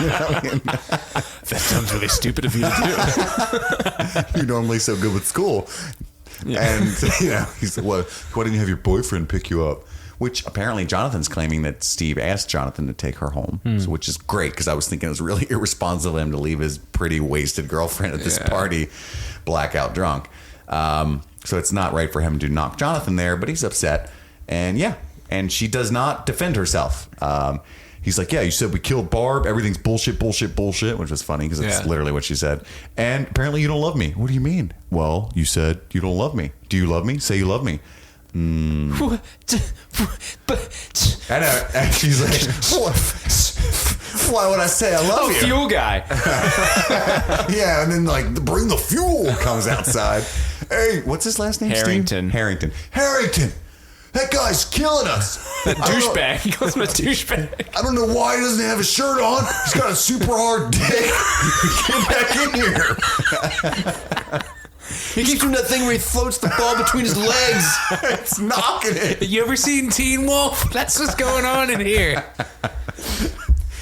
S9: You know what I mean?
S6: That sounds really stupid of you to do.
S9: You're normally so good with school. Yeah. And, you know, he said, well, why didn't you have your boyfriend pick you up? Which apparently Jonathan's claiming that Steve asked Jonathan to take her home, so, which is great because I was thinking it was really irresponsible of him to leave his pretty wasted girlfriend at this party, blackout drunk. So it's not right for him to knock Jonathan there, but he's upset. And yeah, and she does not defend herself. He's like, yeah, you said we killed Barb. Everything's bullshit, bullshit, bullshit, which was funny because it's literally what she said. And apparently you don't love me. What do you mean? Well, you said you don't love me. Do you love me? Say you love me. And she's like, why would I say I love you?
S6: Fuel guy.
S9: Yeah, and then like bring the fuel comes outside. Hey, what's his last name?
S6: Harrington.
S9: Steve? Harrington. That guy's killing us.
S6: That douchebag. He calls him a douchebag.
S9: I don't know why he doesn't have a shirt on. He's got a super hard dick. Get back in here.
S6: He keeps doing that thing where he floats the ball between his legs.
S9: It's knocking it.
S7: You ever seen Teen Wolf? That's what's going on in here.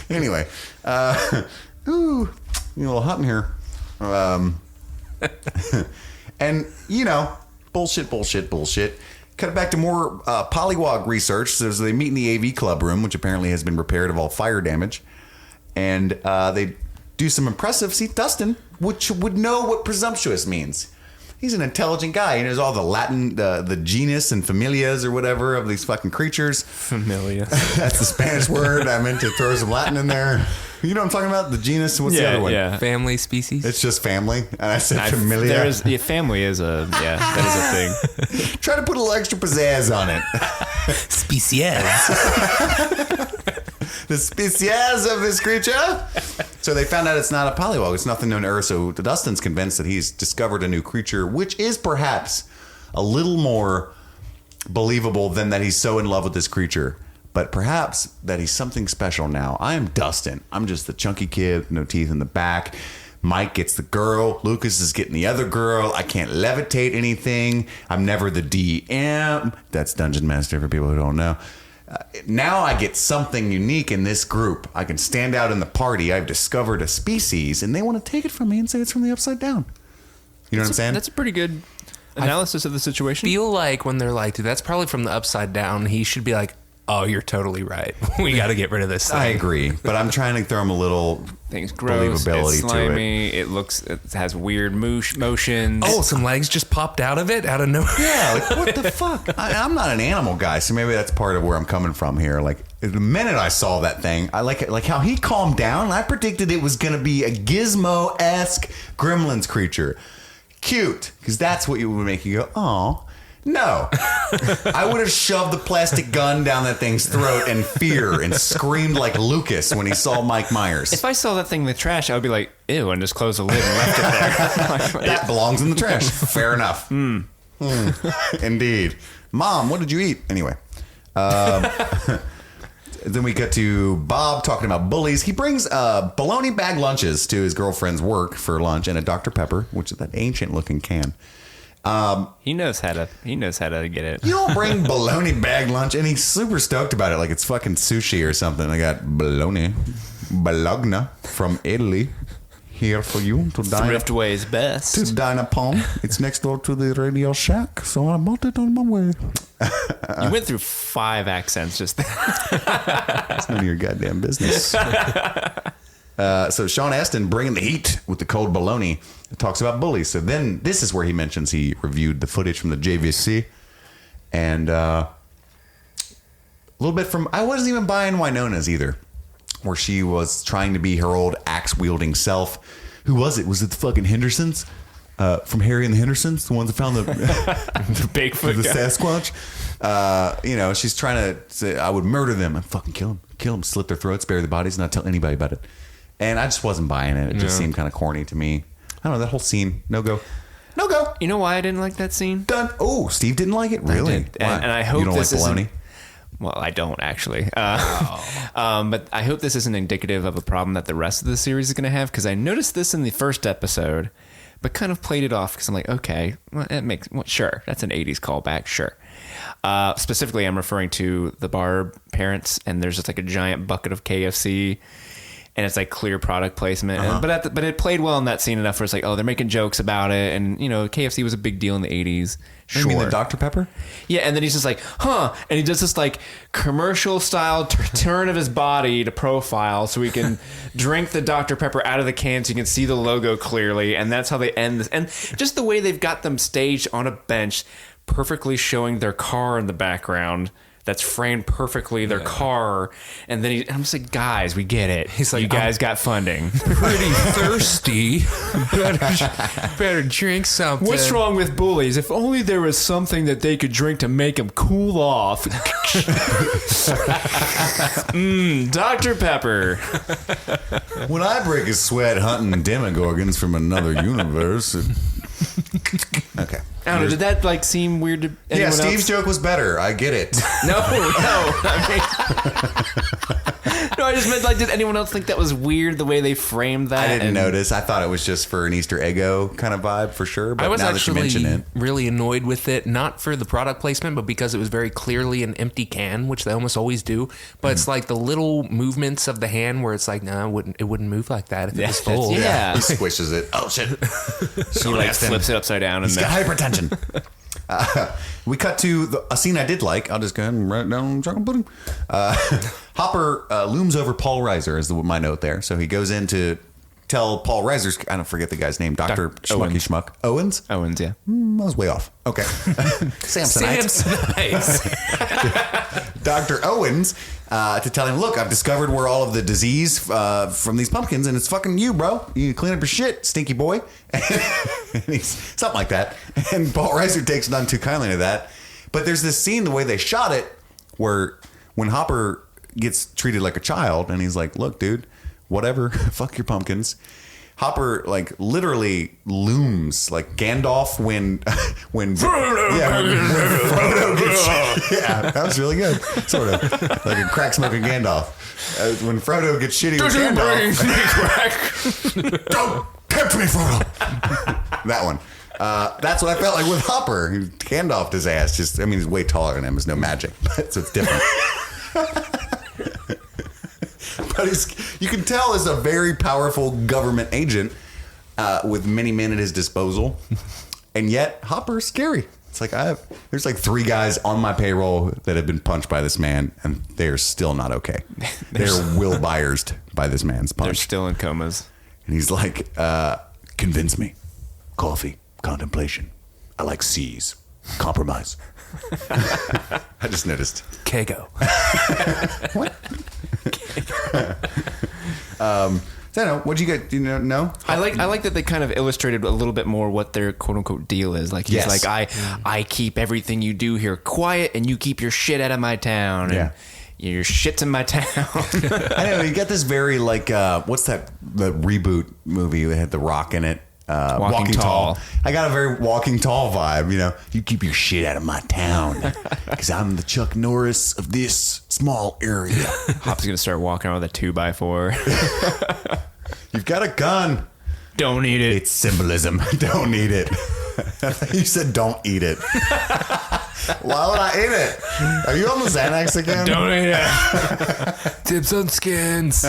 S9: Anyway, ooh, a little hot in here. And, you know, bullshit. Cut it back to more Pollywog research. So they meet in the AV club room, which apparently has been repaired of all fire damage. And they do some impressive. See, Dustin, which would know what presumptuous means. He's an intelligent guy. He knows all the Latin, the genus and familias or whatever of these fucking creatures.
S6: Familia.
S9: That's the Spanish word. I meant to throw some Latin in there. You know what I'm talking about? The genus. What's the other one?
S6: Yeah.
S7: Family, species.
S9: It's just family. And I said familia.
S6: Family is that is a thing.
S9: Try to put a little extra pizzazz on it.
S7: Species.
S9: The species of this creature. So they found out it's not a pollywog. It's nothing known to Earth. So Dustin's convinced that he's discovered a new creature, which is perhaps a little more believable than that he's so in love with this creature. But perhaps that he's something special now. I am Dustin. I'm just the chunky kid with no teeth in the back. Mike gets the girl. Lucas is getting the other girl. I can't levitate anything. I'm never the DM. That's Dungeon Master for people who don't know. Now I get something unique in this group. I can stand out in the party. I've discovered a species, and they want to take it from me and say it's from the Upside Down. You know what I'm saying?
S6: That's a pretty good analysis of the situation.
S7: Feel like when they're like, dude, that's probably from the Upside Down, he should be like, oh, you're totally right. We got to get rid of this thing.
S9: I agree, but I'm trying to throw him a little
S6: things gross,
S9: believability
S6: it's slimy,
S9: to it.
S6: It has weird motions.
S7: Oh, some legs just popped out of it out of nowhere.
S9: Yeah, like what the fuck? I'm not an animal guy, so maybe that's part of where I'm coming from here. Like the minute I saw that thing, I like it, like how he calmed down. I predicted it was going to be a Gizmo-esque Gremlins creature. Cute, because that's what you would make you go, oh. No. I would have shoved the plastic gun down that thing's throat in fear and screamed like Lucas when he saw Mike Myers.
S6: If I saw that thing in the trash, I would be like, ew, and just close the lid and left it there.
S9: That belongs in the trash. Fair enough. Indeed. Mom, what did you eat? Anyway. Then we get to Bob talking about bullies. He brings bologna bag lunches to his girlfriend's work for lunch and a Dr. Pepper, which is that ancient looking can.
S6: He knows how to get it.
S9: You don't bring bologna bag lunch, and he's super stoked about it, like it's fucking sushi or something. I got bologna from Italy here for you to dine.
S6: Thriftway's best.
S9: To dine upon. It's next door to the Radio Shack, so I bought it on my way.
S6: You went through 5 accents just there.
S9: It's none of your goddamn business. So Sean Astin bringing the heat with the cold bologna. Talks about bullies. So then this is where he mentions he reviewed the footage from the JVC. And a little bit from, I wasn't even buying Winona's either, where she was trying to be her old axe-wielding self. Who was it? Was it the fucking Hendersons? From Harry and the Hendersons? The ones that found the
S6: Bigfoot
S9: the
S6: guy.
S9: Sasquatch? You know, she's trying to say, I would murder them and fucking kill them, slit their throats, bury their bodies, not tell anybody about it. And I just wasn't buying it. It just seemed kind of corny to me. I don't know, that whole scene, no go. go.
S6: You know why I didn't like that scene?
S9: Done. Oh, Steve didn't like it? Really?
S6: I did. And I hope
S9: you don't
S6: this
S9: like bologna?
S6: isn't. Well, I don't actually. But I hope this isn't indicative of a problem that the rest of the series is going to have, because I noticed this in the first episode, but kind of played it off because I'm like, okay, well, sure, that's an 80s callback, sure. Specifically, I'm referring to the bar parents, and there's just like a giant bucket of KFC, and it's like clear product placement. But it played well in that scene enough where it's like, oh, they're making jokes about it, and KFC was a big deal in the 80s. Sure.
S9: You mean the Dr. Pepper?
S6: Yeah, and then he's just like, huh, and he does this like commercial style turn of his body to profile so he can drink the Dr. Pepper out of the can so you can see the logo clearly, and that's how they end this. And just the way they've got them staged on a bench, perfectly showing their car in the background. That's framed perfectly, their car. And then I'm just like, guys, we get it. He's like, you guys got funding.
S7: Pretty thirsty. Better drink something.
S6: What's wrong with bullies? If only there was something that they could drink to make them cool off. Dr. Pepper.
S9: When I break a sweat hunting demogorgons from another universe. Okay.
S6: I don't know, did that like seem weird to anyone else?
S9: Steve's joke was better. I get it.
S6: No. I just meant, like, did anyone else think that was weird the way they framed that?
S9: I didn't notice. I thought it was just for an Easter eggo kind of vibe for sure. But
S7: I was
S9: now that you
S7: actually
S9: mention it,
S7: really annoyed with it, not for the product placement, but because it was very clearly an empty can, which they almost always do. But it's like the little movements of the hand where it's like, no, it wouldn't move like that if it was full.
S6: Yeah.
S9: he squishes it. Oh shit!
S6: He like flips it upside down.
S9: He's got hypertension. We cut to a scene I did like. I'll just go ahead and write it down. Hopper looms over Paul Reiser is my note there. So he goes in to tell Paul Reiser's, I don't forget the guy's name, Dr. Schmucky Schmuck. Owens?
S6: Owens, yeah.
S9: I was way off. Okay. Samsonite. Dr. Owens to tell him, look, I've discovered where all of the disease from these pumpkins, and it's fucking you, bro. You clean up your shit, stinky boy. And he's something like that. And Paul Reiser takes none too kindly to that. But there's this scene, the way they shot it, where when Hopper gets treated like a child, and he's like, look, dude, whatever, fuck your pumpkins. Hopper like literally looms like Gandalf when Frodo gets that was really good, sort of like a crack smoking Gandalf when Frodo gets shitty with Gandalf. Don't tempt me, Frodo. That one. That's what I felt like with Hopper. He Gandalfed his ass. Just, I mean, he's way taller than him. There's no magic, but so it's different. But you can tell he's a very powerful government agent with many men at his disposal. And yet, Hopper's scary. It's like there's like 3 guys on my payroll that have been punched by this man, and they're still not okay. They're Will Byers by this man's punch.
S6: They're still in comas.
S9: And he's like, convince me. Coffee, contemplation. I like C's. Compromise. I just noticed.
S7: Kago.
S9: What? I don't know. What'd you get? Do you know?
S6: I like that they kind of illustrated a little bit more what their quote unquote deal is. Like he's like, I keep everything you do here quiet, and you keep your shit out of my town. And your shit's in my town.
S9: I know you got this very like what's that? The reboot movie that had The Rock in it. Walking Tall. I got a very Walking Tall vibe. You know, you keep your shit out of my town because I'm the Chuck Norris of this small area.
S6: Hop's gonna start walking around with a 2x4.
S9: You've got a gun.
S6: Don't eat it.
S9: It's symbolism. Don't eat it. You said don't eat it. Why would I eat it? Are you on the Xanax again?
S6: Don't eat it.
S7: Tips on skins.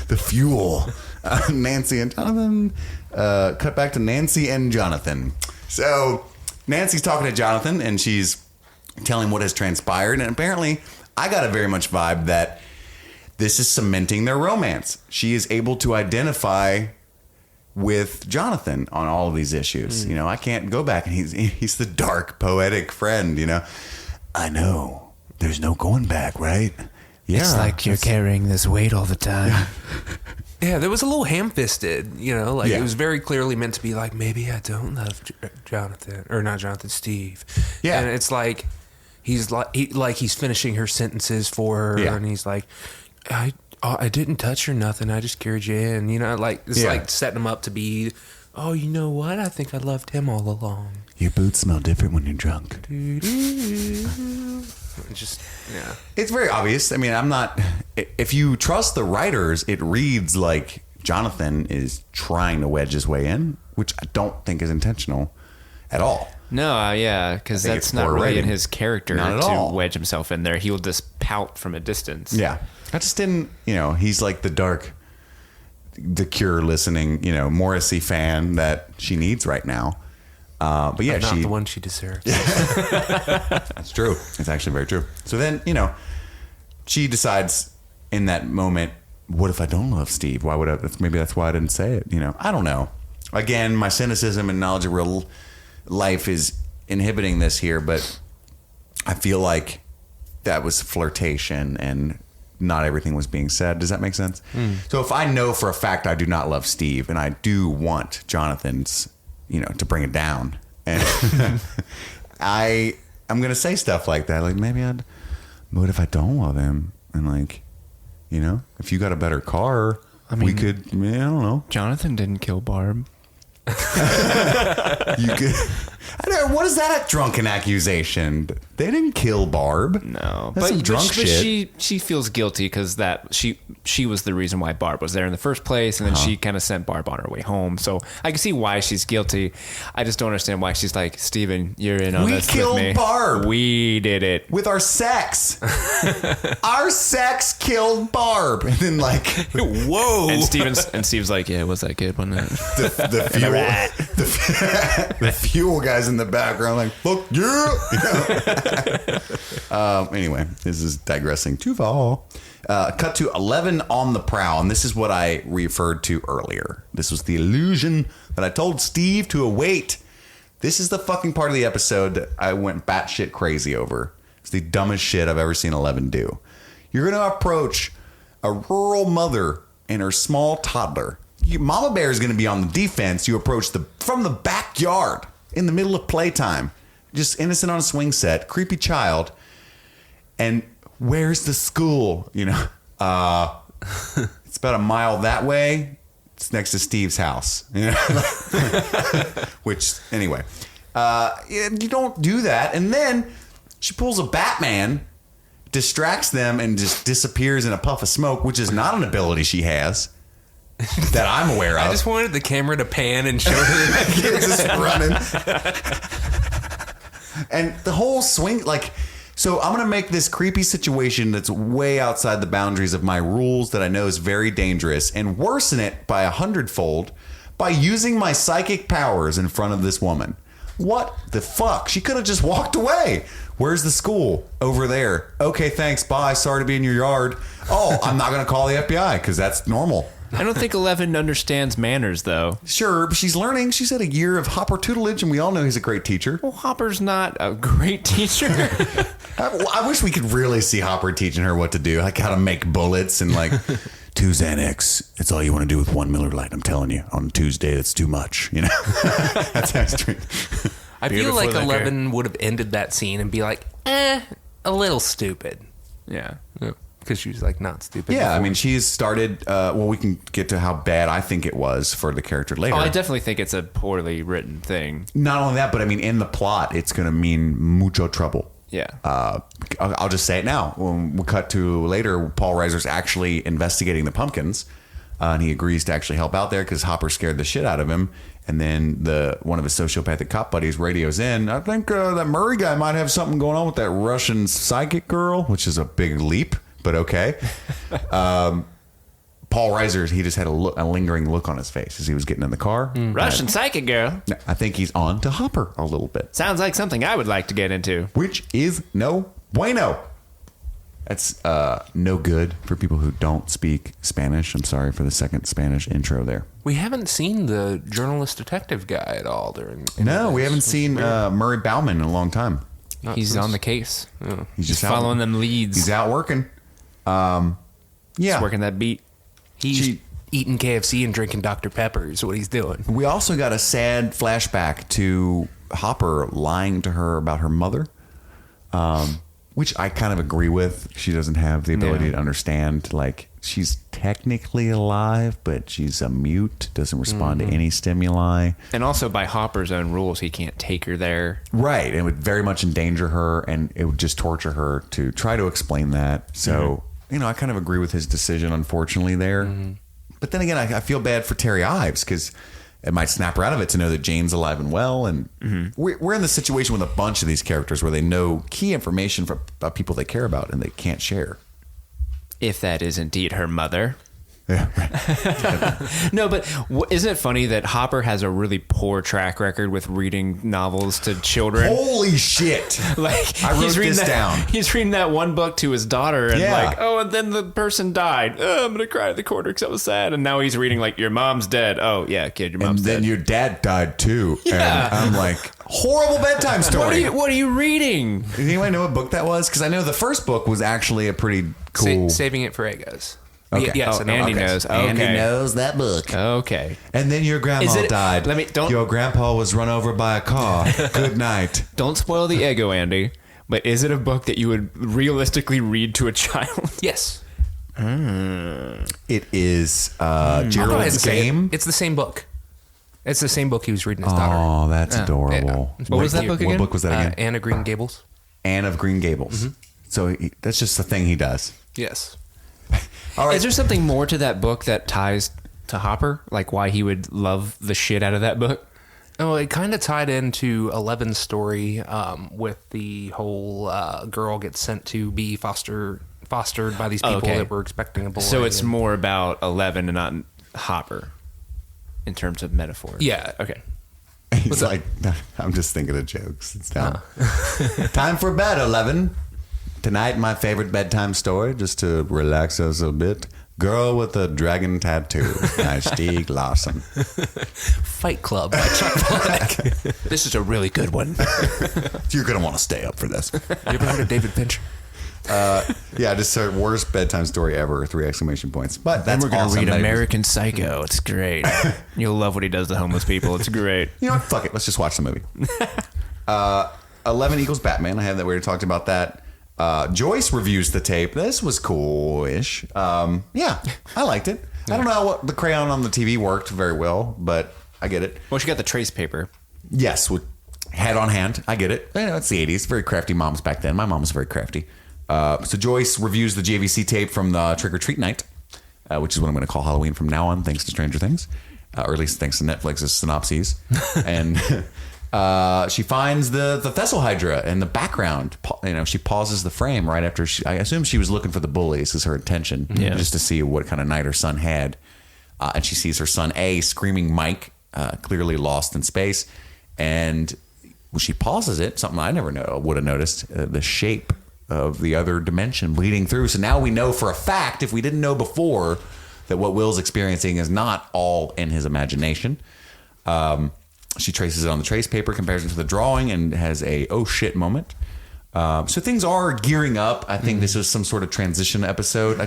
S9: The fuel. Nancy and Jonathan. Cut back to Nancy and Jonathan. So Nancy's talking to Jonathan, and she's telling what has transpired. And apparently, I got a very much vibe that this is cementing their romance. She is able to identify with Jonathan on all of these issues. You know, I can't go back, and he's the dark, poetic friend. You know, I know there's no going back, right? Yeah,
S6: it's like you're carrying this weight all the time.
S7: Yeah, there was a little ham-fisted, you know, like it was very clearly meant to be like, maybe I don't love Jonathan, or not Jonathan, Steve. Yeah, and it's like he's finishing her sentences for her, and he's like, oh, I didn't touch or nothing. I just carried you in. You know, like it's
S9: Yeah.
S7: like setting him up to be. Oh, you know what? I think I loved him all along.
S9: Your boots smell different when you're drunk.
S7: Just yeah.
S9: It's very obvious. I mean, I'm not. If you trust the writers, it reads like Jonathan is trying to wedge his way in, which I don't think is intentional at all.
S6: No, yeah, because
S9: I think
S6: that's
S9: it's
S6: not
S9: poor
S6: really in
S9: writing.
S6: his character
S9: Not at
S6: to
S9: all.
S6: wedge himself in there. He will just pout from a distance.
S9: Yeah, I just didn't. He's like the Cure listening, Morrissey fan that she needs right now. But yeah,
S7: Not the one she deserves.
S9: That's true. It's actually very true. So then, she decides in that moment, what if I don't love Steve? Why would I? Maybe that's why I didn't say it. I don't know. Again, my cynicism and knowledge of real life is inhibiting this here, but I feel like that was flirtation and not everything was being said. Does that make sense? So if I know for a fact I do not love Steve and I do want Jonathan's, to bring it down, and I'm going to say stuff like that. Like what if I don't love him? And if you got a better car, we could, I don't know.
S6: Jonathan didn't kill Barb.
S9: You could. I don't know. What is that a drunken accusation? They didn't kill Barb.
S6: No,
S9: That's some drunk
S6: but
S9: shit.
S6: she feels guilty because she was the reason why Barb was there in the first place, and then she kind of sent Barb on her way home. So I can see why she's guilty. I just don't understand why she's like, Steven, you're in on
S9: We
S6: this
S9: killed
S6: with me.
S9: Barb.
S6: We did it.
S9: With our sex. Our sex killed Barb. And then whoa.
S6: And Steve's like, yeah, was that good? Wasn't it?
S9: the fuel the fuel guys in the background like, fuck yeah. Anyway, this is digressing too far. Cut to 11 on the prowl, and this is what I referred to earlier. This was the illusion that I told Steve to await. This is the fucking part of the episode that I went batshit crazy over. It's the dumbest shit I've ever seen 11 do. You're going to approach a rural mother and her small toddler. Mama Bear is going to be on the defense. You approach from the backyard in the middle of playtime. Just innocent on a swing set, creepy child. And where's the school? It's about a mile that way. It's next to Steve's house. Which, anyway, you don't do that. And then she pulls a Batman, distracts them, and just disappears in a puff of smoke, which is not an ability she has that I'm aware of.
S7: I just wanted the camera to pan and show her
S9: Kids just running. And the whole swing, so I'm going to make this creepy situation that's way outside the boundaries of my rules that I know is very dangerous and worsen it by 100-fold by using my psychic powers in front of this woman. What the fuck? She could have just walked away. Where's the school? Over there. Okay, thanks. Bye. Sorry to be in your yard. Oh, I'm not going to call the FBI because that's normal.
S6: I don't think 11 understands manners, though.
S9: Sure, but she's learning. She's had a year of Hopper tutelage, and we all know he's a great teacher.
S6: Well, Hopper's not a great teacher.
S9: I wish we could really see Hopper teaching her what to do, like how to make bullets and 2 Xanax. It's all you want to do with 1 Miller Lite. I'm telling you, on Tuesday, that's too much. That's extreme.
S7: I feel like 11 would have ended that scene and be like, a little stupid.
S6: Yeah.
S7: Because she was not stupid.
S9: Yeah,
S7: before.
S9: I mean, she's started. We can get to how bad I think it was for the character later.
S6: Oh, I definitely think it's a poorly written thing.
S9: Not only that, but I mean, in the plot, it's going to mean mucho trouble.
S6: Yeah.
S9: I'll just say it now. When we cut to later, Paul Reiser's actually investigating the pumpkins, and he agrees to actually help out there because Hopper scared the shit out of him. And then one of his sociopathic cop buddies radios in. I think that Murray guy might have something going on with that Russian psychic girl, which is a big leap, but okay. Paul Reiser, he just had a lingering look on his face as he was getting in the car.
S6: Russian psychic girl.
S9: I think he's on to Hopper a little bit.
S6: Sounds like something I would like to get into.
S9: Which is no bueno. That's no good for people who don't speak Spanish. I'm sorry for the second Spanish intro there.
S7: We haven't seen the journalist detective guy at all during.
S9: No, we haven't seen Murray Bauman in a long time.
S6: He's on the case.
S7: Oh.
S9: He's just
S6: following them leads.
S9: He's out working. Yeah,
S6: He's working that beat.
S7: He's eating KFC and drinking Dr. Pepper is what he's doing.
S9: We also got a sad flashback to Hopper lying to her about her mother. which I kind of agree with. She doesn't have the ability to understand. Like, she's technically alive, but she's a mute, doesn't respond to any stimuli.
S6: And also, by Hopper's own rules, he can't take her there.
S9: Right. It would very much endanger her, and it would just torture her to try to explain that. So, I kind of agree with his decision, unfortunately, there. But then again, I feel bad for Terry Ives, because it might snap her out of it to know that Jane's alive and well. And we're in the situation with a bunch of these characters where they know key information about people they care about and they can't share.
S6: If that is indeed her mother.
S9: Yeah, right.
S6: No, but isn't it funny that Hopper has a really poor track record with reading novels to children?
S9: Holy shit.
S6: Like,
S9: I wrote this down.
S6: He's reading that one book to his daughter and
S9: Yeah.
S6: and then the person died. Oh, I'm going to cry at the corner because I was sad. And now he's reading your mom's dead. Oh, yeah, kid, your mom's dead.
S9: And then your dad died too.
S6: Yeah.
S9: And I'm like, horrible bedtime story.
S6: What are you reading?
S9: Does anybody know what book that was? Because I know the first book was actually a pretty cool...
S7: Saving It for Eggos.
S9: Okay.
S7: Yes,
S6: Andy knows. Okay.
S9: Andy knows that book.
S6: Okay.
S9: And then your grandma died.
S6: Don't-
S9: Your grandpa was run over by a car. Good night.
S6: Don't spoil the Ego, Andy. But is it a book that you would realistically read to a child?
S7: Yes.
S9: It is
S7: I'll go ahead and
S9: Gerald's
S7: say
S9: Game.
S7: It's the same book. It's the same book he was reading his daughter.
S9: Oh, that's adorable.
S7: Yeah.
S6: What was that book again?
S9: What book was that again?
S7: Anne of Green Gables.
S9: Anne of Green Gables. So that's just the thing he does.
S7: Yes.
S9: All right.
S6: Is there something more to that book that ties to Hopper? Like why he would love the shit out of that book?
S7: Oh, it kind of tied into Eleven's story with the whole girl gets sent to be fostered by these people that were expecting a boy.
S6: So it's more about 11 and not Hopper in terms of metaphor.
S7: Yeah.
S6: Okay.
S9: He's like, I'm just thinking of jokes. It's down. Time for bed, 11. Tonight, my favorite bedtime story, just to relax us a bit. Girl with a Dragon Tattoo by Stieg Larsson.
S7: Fight Club by Chuck Palahniuk.
S6: This is a really good one.
S9: You're going to want to stay up for this.
S7: You ever heard of David Fincher?
S9: Yeah, just our worst bedtime story ever, 3 exclamation points. But that's
S6: Then we're going to
S9: awesome.
S6: read American Psycho. It's great. You'll love what he does to homeless people. It's great.
S9: You know what? Fuck it. Let's just watch the movie. 11 equals Batman. I have that. We already talked about that. Joyce reviews the tape. This was cool-ish. Yeah, I liked it. I don't know what the crayon on the TV worked very well, but I get it.
S6: Well, she got the trace paper.
S9: Yes, with head on hand. I get it. I know it's the 80s. Very crafty moms back then. My mom was very crafty. So Joyce reviews the JVC tape from the Trick or Treat night, which is what I'm going to call Halloween from now on, thanks to Stranger Things, or at least thanks to Netflix's synopses. And she finds the Thessal Hydra in the background. She pauses the frame right after I assume she was looking for the bullies is her intention, just to see what kind of night her son had. And she sees her son A screaming Mike, clearly lost in space. And when she pauses it, something I never would have noticed, the shape of the other dimension bleeding through. So now we know for a fact, if we didn't know before, that what Will's experiencing is not all in his imagination. She traces it on the trace paper, compares it to the drawing, and has a oh shit moment. So things are gearing up. I think this was some sort of transition episode.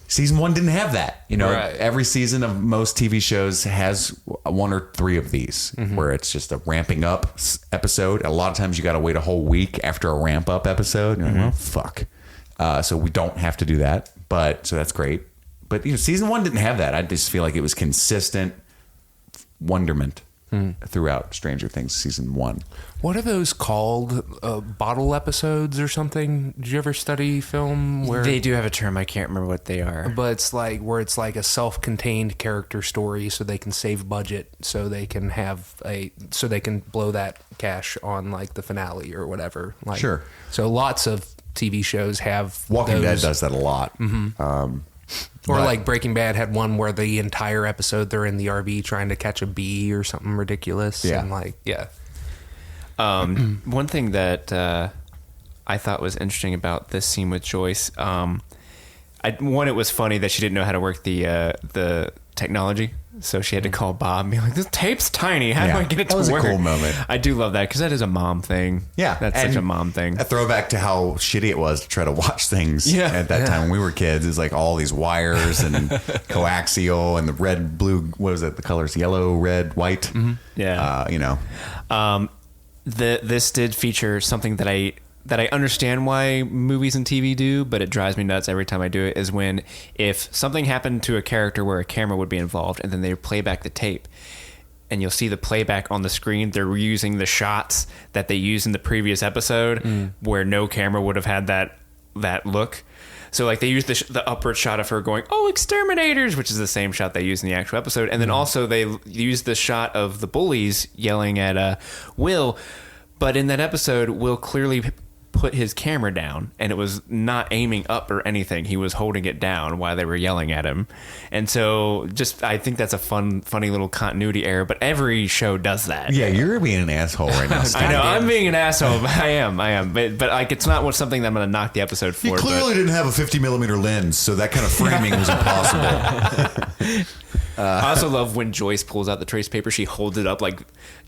S9: Season 1 didn't have that.
S7: Right.
S9: Every season of most TV shows has 1 or 3 of these where it's just a ramping up episode. A lot of times you got to wait a whole week after a ramp up episode. You're like, well, fuck. So we don't have to do that. So that's great. But season 1 didn't have that. I just feel like it was consistent wonderment throughout Stranger Things season 1.
S7: What are those called? Bottle episodes or something? Did you ever study film where
S6: They do have a term. I can't remember what they are.
S7: But it's like where it's like a self-contained character story, so they can save budget, so they can blow that cash on like the finale or whatever. Like,
S9: Sure.
S7: So lots of TV shows have
S9: Walking Dead
S7: those.
S9: does that a lot.
S7: Or like Breaking Bad had one where the entire episode they're in the RV trying to catch a bee or something ridiculous.
S9: Yeah.
S7: And
S6: One thing that I thought was interesting about this scene with Joyce, it was funny that she didn't know how to work the technology, so she had to call Bob and be like, "This tape's tiny. How do I get it to work?"
S9: That was a cool moment.
S6: I do love that because that is a mom thing.
S9: Yeah,
S6: that's such a mom thing.
S9: A throwback to how shitty it was to try to watch things at that time when we were kids. It's like all these wires and coaxial and the red, blue. What was it? The colors yellow, red, white.
S6: Yeah.
S9: This did feature something that
S6: that I understand why movies and TV do, but it drives me nuts every time I do it, is when if something happened to a character where a camera would be involved and then they play back the tape and you'll see the playback on the screen, they're reusing the shots that they used in the previous episode where no camera would have had that look. So like they use the upward shot of her going, "Oh, exterminators," which is the same shot they used in the actual episode. And then also they use the shot of the bullies yelling at Will. But in that episode, Will clearly put his camera down, and it was not aiming up or anything. He was holding it down while they were yelling at him. And so I think that's a funny little continuity error, but every show does that.
S9: Yeah, you're being an asshole right now, Scott.
S6: I know, I'm being an asshole. I am. But like, it's not something that I'm going to knock the episode for.
S9: You clearly didn't have a 50mm lens, so that kind of framing was impossible.
S6: I also love when Joyce pulls out the trace paper. She holds it up like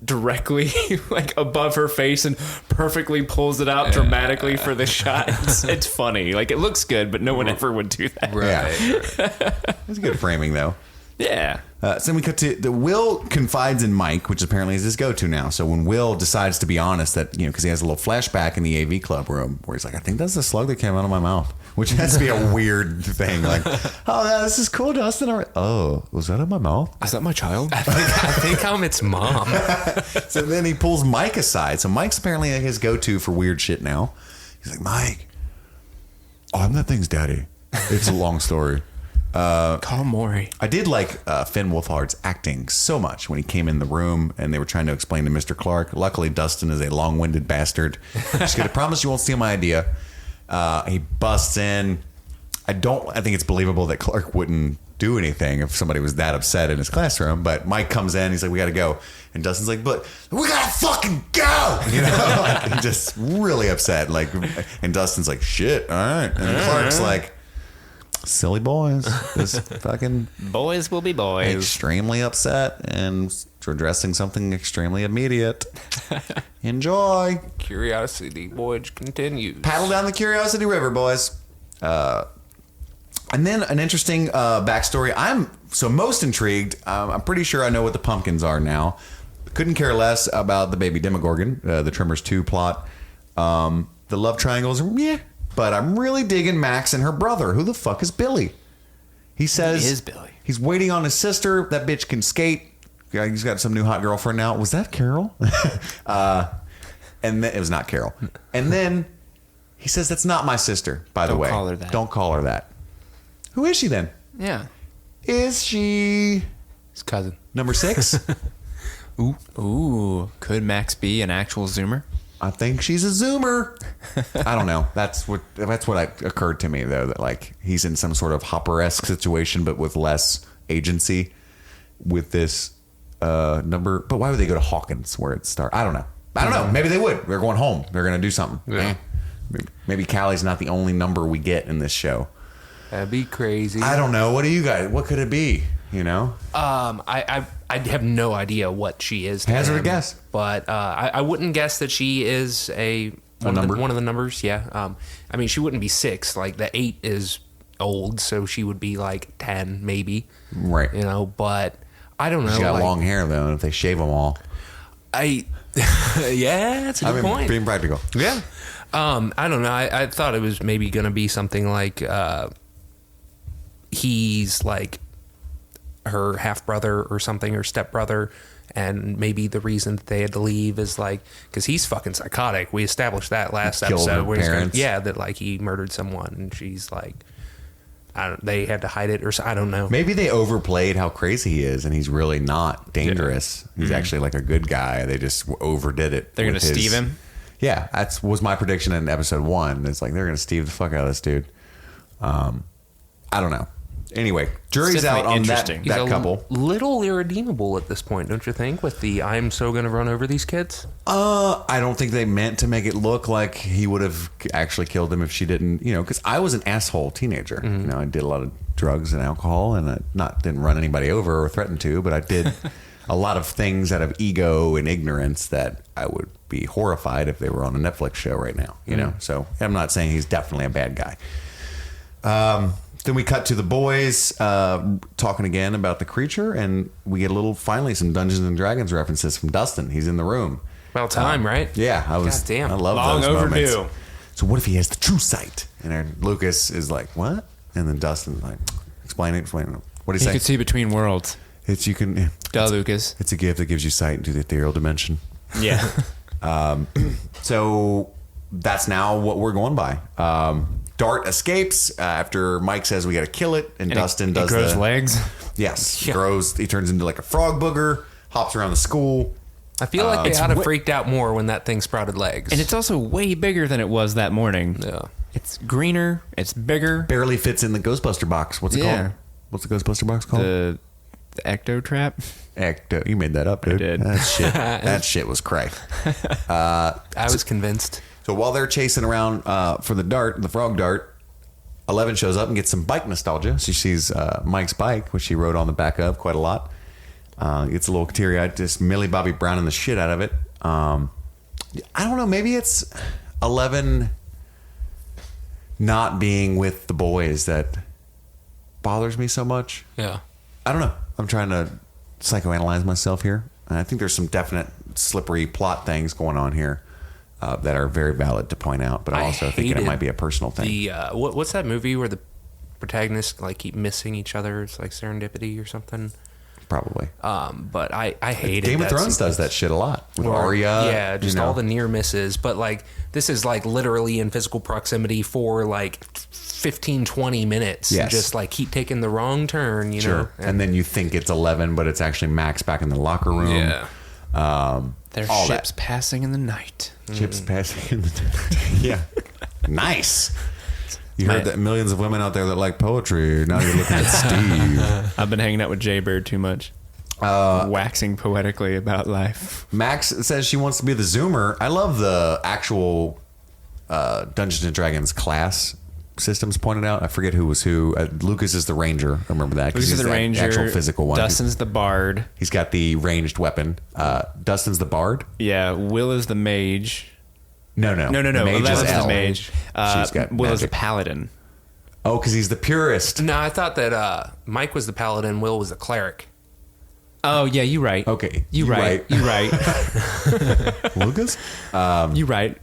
S6: directly, like above her face, and perfectly pulls it out dramatically for the shot. It's funny. Like, it looks good, but no one ever would do that.
S9: Right. It's good framing, though.
S6: Yeah.
S9: So then we cut to Will confides in Mike, which apparently is his go-to now. So when Will decides to be honest, that because he has a little flashback in the AV club room where he's like, "I think that's the slug that came out of my mouth," which has to be a weird thing. Like, "Oh, yeah, this is cool, Dustin." Oh, was that in my mouth?
S6: Is that my child?
S7: I think I'm its mom.
S9: So then he pulls Mike aside. So Mike's apparently his go-to for weird shit now. He's like, "Mike, I'm that thing's daddy." It's a long story.
S6: Call Maury.
S9: I did like Finn Wolfhard's acting so much when he came in the room and they were trying to explain to Mr. Clark. Luckily, Dustin is a long-winded bastard. Just gonna promise you won't steal my idea. He busts in. I think it's believable that Clark wouldn't do anything if somebody was that upset in his classroom. But Mike comes in. He's like, "We got to go," and Dustin's like, "But we gotta fucking go!" Like, he's just really upset. Like, and Dustin's like, "Shit, all right," and Clark's like, "Silly boys, just fucking
S6: boys will be boys."
S9: Extremely upset and addressing something extremely immediate. Enjoy.
S7: Curiosity voyage continues.
S9: Paddle down the Curiosity River, boys. And then an interesting backstory. I'm most intrigued. I'm pretty sure I know what the pumpkins are now. Couldn't care less about the baby Demogorgon, the Tremors 2 plot. The love triangles, yeah. But I'm really digging Max and her brother. Who the fuck is Billy? He says
S6: He is Billy.
S9: He's waiting on his sister. That bitch can skate. He's got some new hot girlfriend now. Was that Carol? And then, it was not Carol. And then he says, "That's not my sister, by the way.
S6: Don't call her that.
S9: Don't call her that." Who is she then?
S6: Yeah.
S9: Is she
S7: His cousin.
S9: number 6?
S6: Ooh. Could Max be an actual Zoomer?
S9: I think she's a Zoomer. I don't know. That's what occurred to me, though, that like he's in some sort of Hopper-esque situation, but with less agency with this number. But why would they go to Hawkins where it starts? I don't know. Maybe they would. They're going home. They're going to do something.
S7: Yeah.
S9: Maybe Callie's not the only number we get in this show.
S7: That'd be crazy.
S9: I don't know. What do you guys? What could it be?
S7: I have no idea what she is.
S9: Hazard a guess.
S7: But I wouldn't guess that she is one of the numbers. Yeah. I mean, she wouldn't be 6. Like the 8 is old, so she would be like 10, maybe.
S9: Right.
S7: But I don't know.
S9: She's got long hair though. And if they shave them all,
S7: yeah, that's a good point.
S9: Being practical.
S7: Yeah. I don't know. I thought it was maybe going to be something like he's like her half brother or something, or step brother, and maybe the reason that they had to leave is like because he's fucking psychotic. We established that last episode where that like he murdered someone, and she's like, they had to hide it, or I don't know.
S9: Maybe they overplayed how crazy he is, and he's really not dangerous. Yeah. He's actually like a good guy. They just overdid it.
S6: They're gonna Steve him.
S9: Yeah, that was my prediction in episode 1. It's like they're gonna Steve the fuck out of this dude. I don't know. Anyway, jury's out on that couple.
S7: Little irredeemable at this point, don't you think? With the "I'm so gonna run over these kids."
S9: I don't think they meant to make it look like he would have actually killed them if she didn't. Because I was an asshole teenager.
S7: Mm-hmm.
S9: I did a lot of drugs and alcohol, and I didn't run anybody over or threaten to, but I did a lot of things out of ego and ignorance that I would be horrified if they were on a Netflix show right now. So I'm not saying he's definitely a bad guy. Then we cut to the boys talking again about the creature, and we get finally some Dungeons and Dragons references from Dustin. He's in the room.
S7: About time, right?
S9: Yeah,
S7: God damn.
S9: I love
S6: Long
S9: those
S6: overdue.
S9: moments. So what if he has the true sight? And then Lucas is like, what? And then Dustin's like, explain it. What do you
S6: He
S9: say?
S6: could see between worlds.
S9: It's
S6: Lucas.
S9: It's a gift that gives you sight into the ethereal dimension.
S6: Yeah.
S9: So that's now what we're going by. Dart escapes after Mike says we got to kill it, and Dustin does
S6: He grows
S9: the
S6: legs.
S9: Yes, he turns into like a frog booger, hops around the school.
S7: I feel like they ought to freaked out more when that thing sprouted legs.
S6: And it's also way bigger than it was that morning.
S7: Yeah.
S6: It's greener. It's bigger.
S9: Barely fits in the Ghostbuster box. What's it called? What's the Ghostbuster box called?
S6: The ecto trap.
S9: Ecto. You made that up, dude.
S6: I did.
S9: That shit was cray.
S7: I was convinced.
S9: So while they're chasing around for the frog dart, 11 shows up and gets some bike nostalgia. She sees Mike's bike, which she rode on the back of quite a lot. Gets a little teary-eyed, just Millie Bobby Browning the shit out of it. I don't know. Maybe it's 11 not being with the boys that bothers me so much.
S7: Yeah.
S9: I don't know. I'm trying to psychoanalyze myself here. And I think there's some definite slippery plot things going on here that are very valid to point out. But I'm also thinking it might be a personal thing.
S7: The what's that movie where the protagonists like keep missing each other? It's like Serendipity or something.
S9: Probably.
S7: But I hated
S9: Game of
S7: that
S9: Thrones does that shit a lot with Arya.
S7: Yeah, just all the near misses. But like this is like literally in physical proximity for like 15, 20 minutes.
S9: Yes.
S7: Just like keep taking the wrong turn, you know.
S9: Sure. And then you think it's 11, but it's actually Max back in the locker room.
S7: Yeah.
S6: Their
S9: all
S6: ships passing in the night.
S9: Ships passing in the yeah. Nice. You heard that millions of women out there that like poetry. Now you're looking at Steve.
S6: I've been hanging out with Jay Bird too much. Waxing poetically about life.
S9: Max says she wants to be the Zoomer. I love the actual Dungeons and Dragons class systems pointed out. I forget who was who. Lucas is the Ranger. I remember that.
S6: Lucas is the Ranger.
S9: Actual physical one.
S6: Dustin's the Bard.
S9: He's got the ranged weapon. Dustin's the Bard.
S6: Yeah. Will is the Mage.
S9: No.
S6: No.
S9: The mage is
S6: Eleven's
S9: Elle.
S6: the Mage.
S9: She's got
S6: Will is the
S9: magic.
S6: Paladin.
S9: Oh, because he's the purist.
S7: No, I thought that Mike was the paladin, Will was the cleric.
S6: Oh yeah, you right.
S9: Okay,
S6: you right. You right.
S9: Lucas.
S6: You right.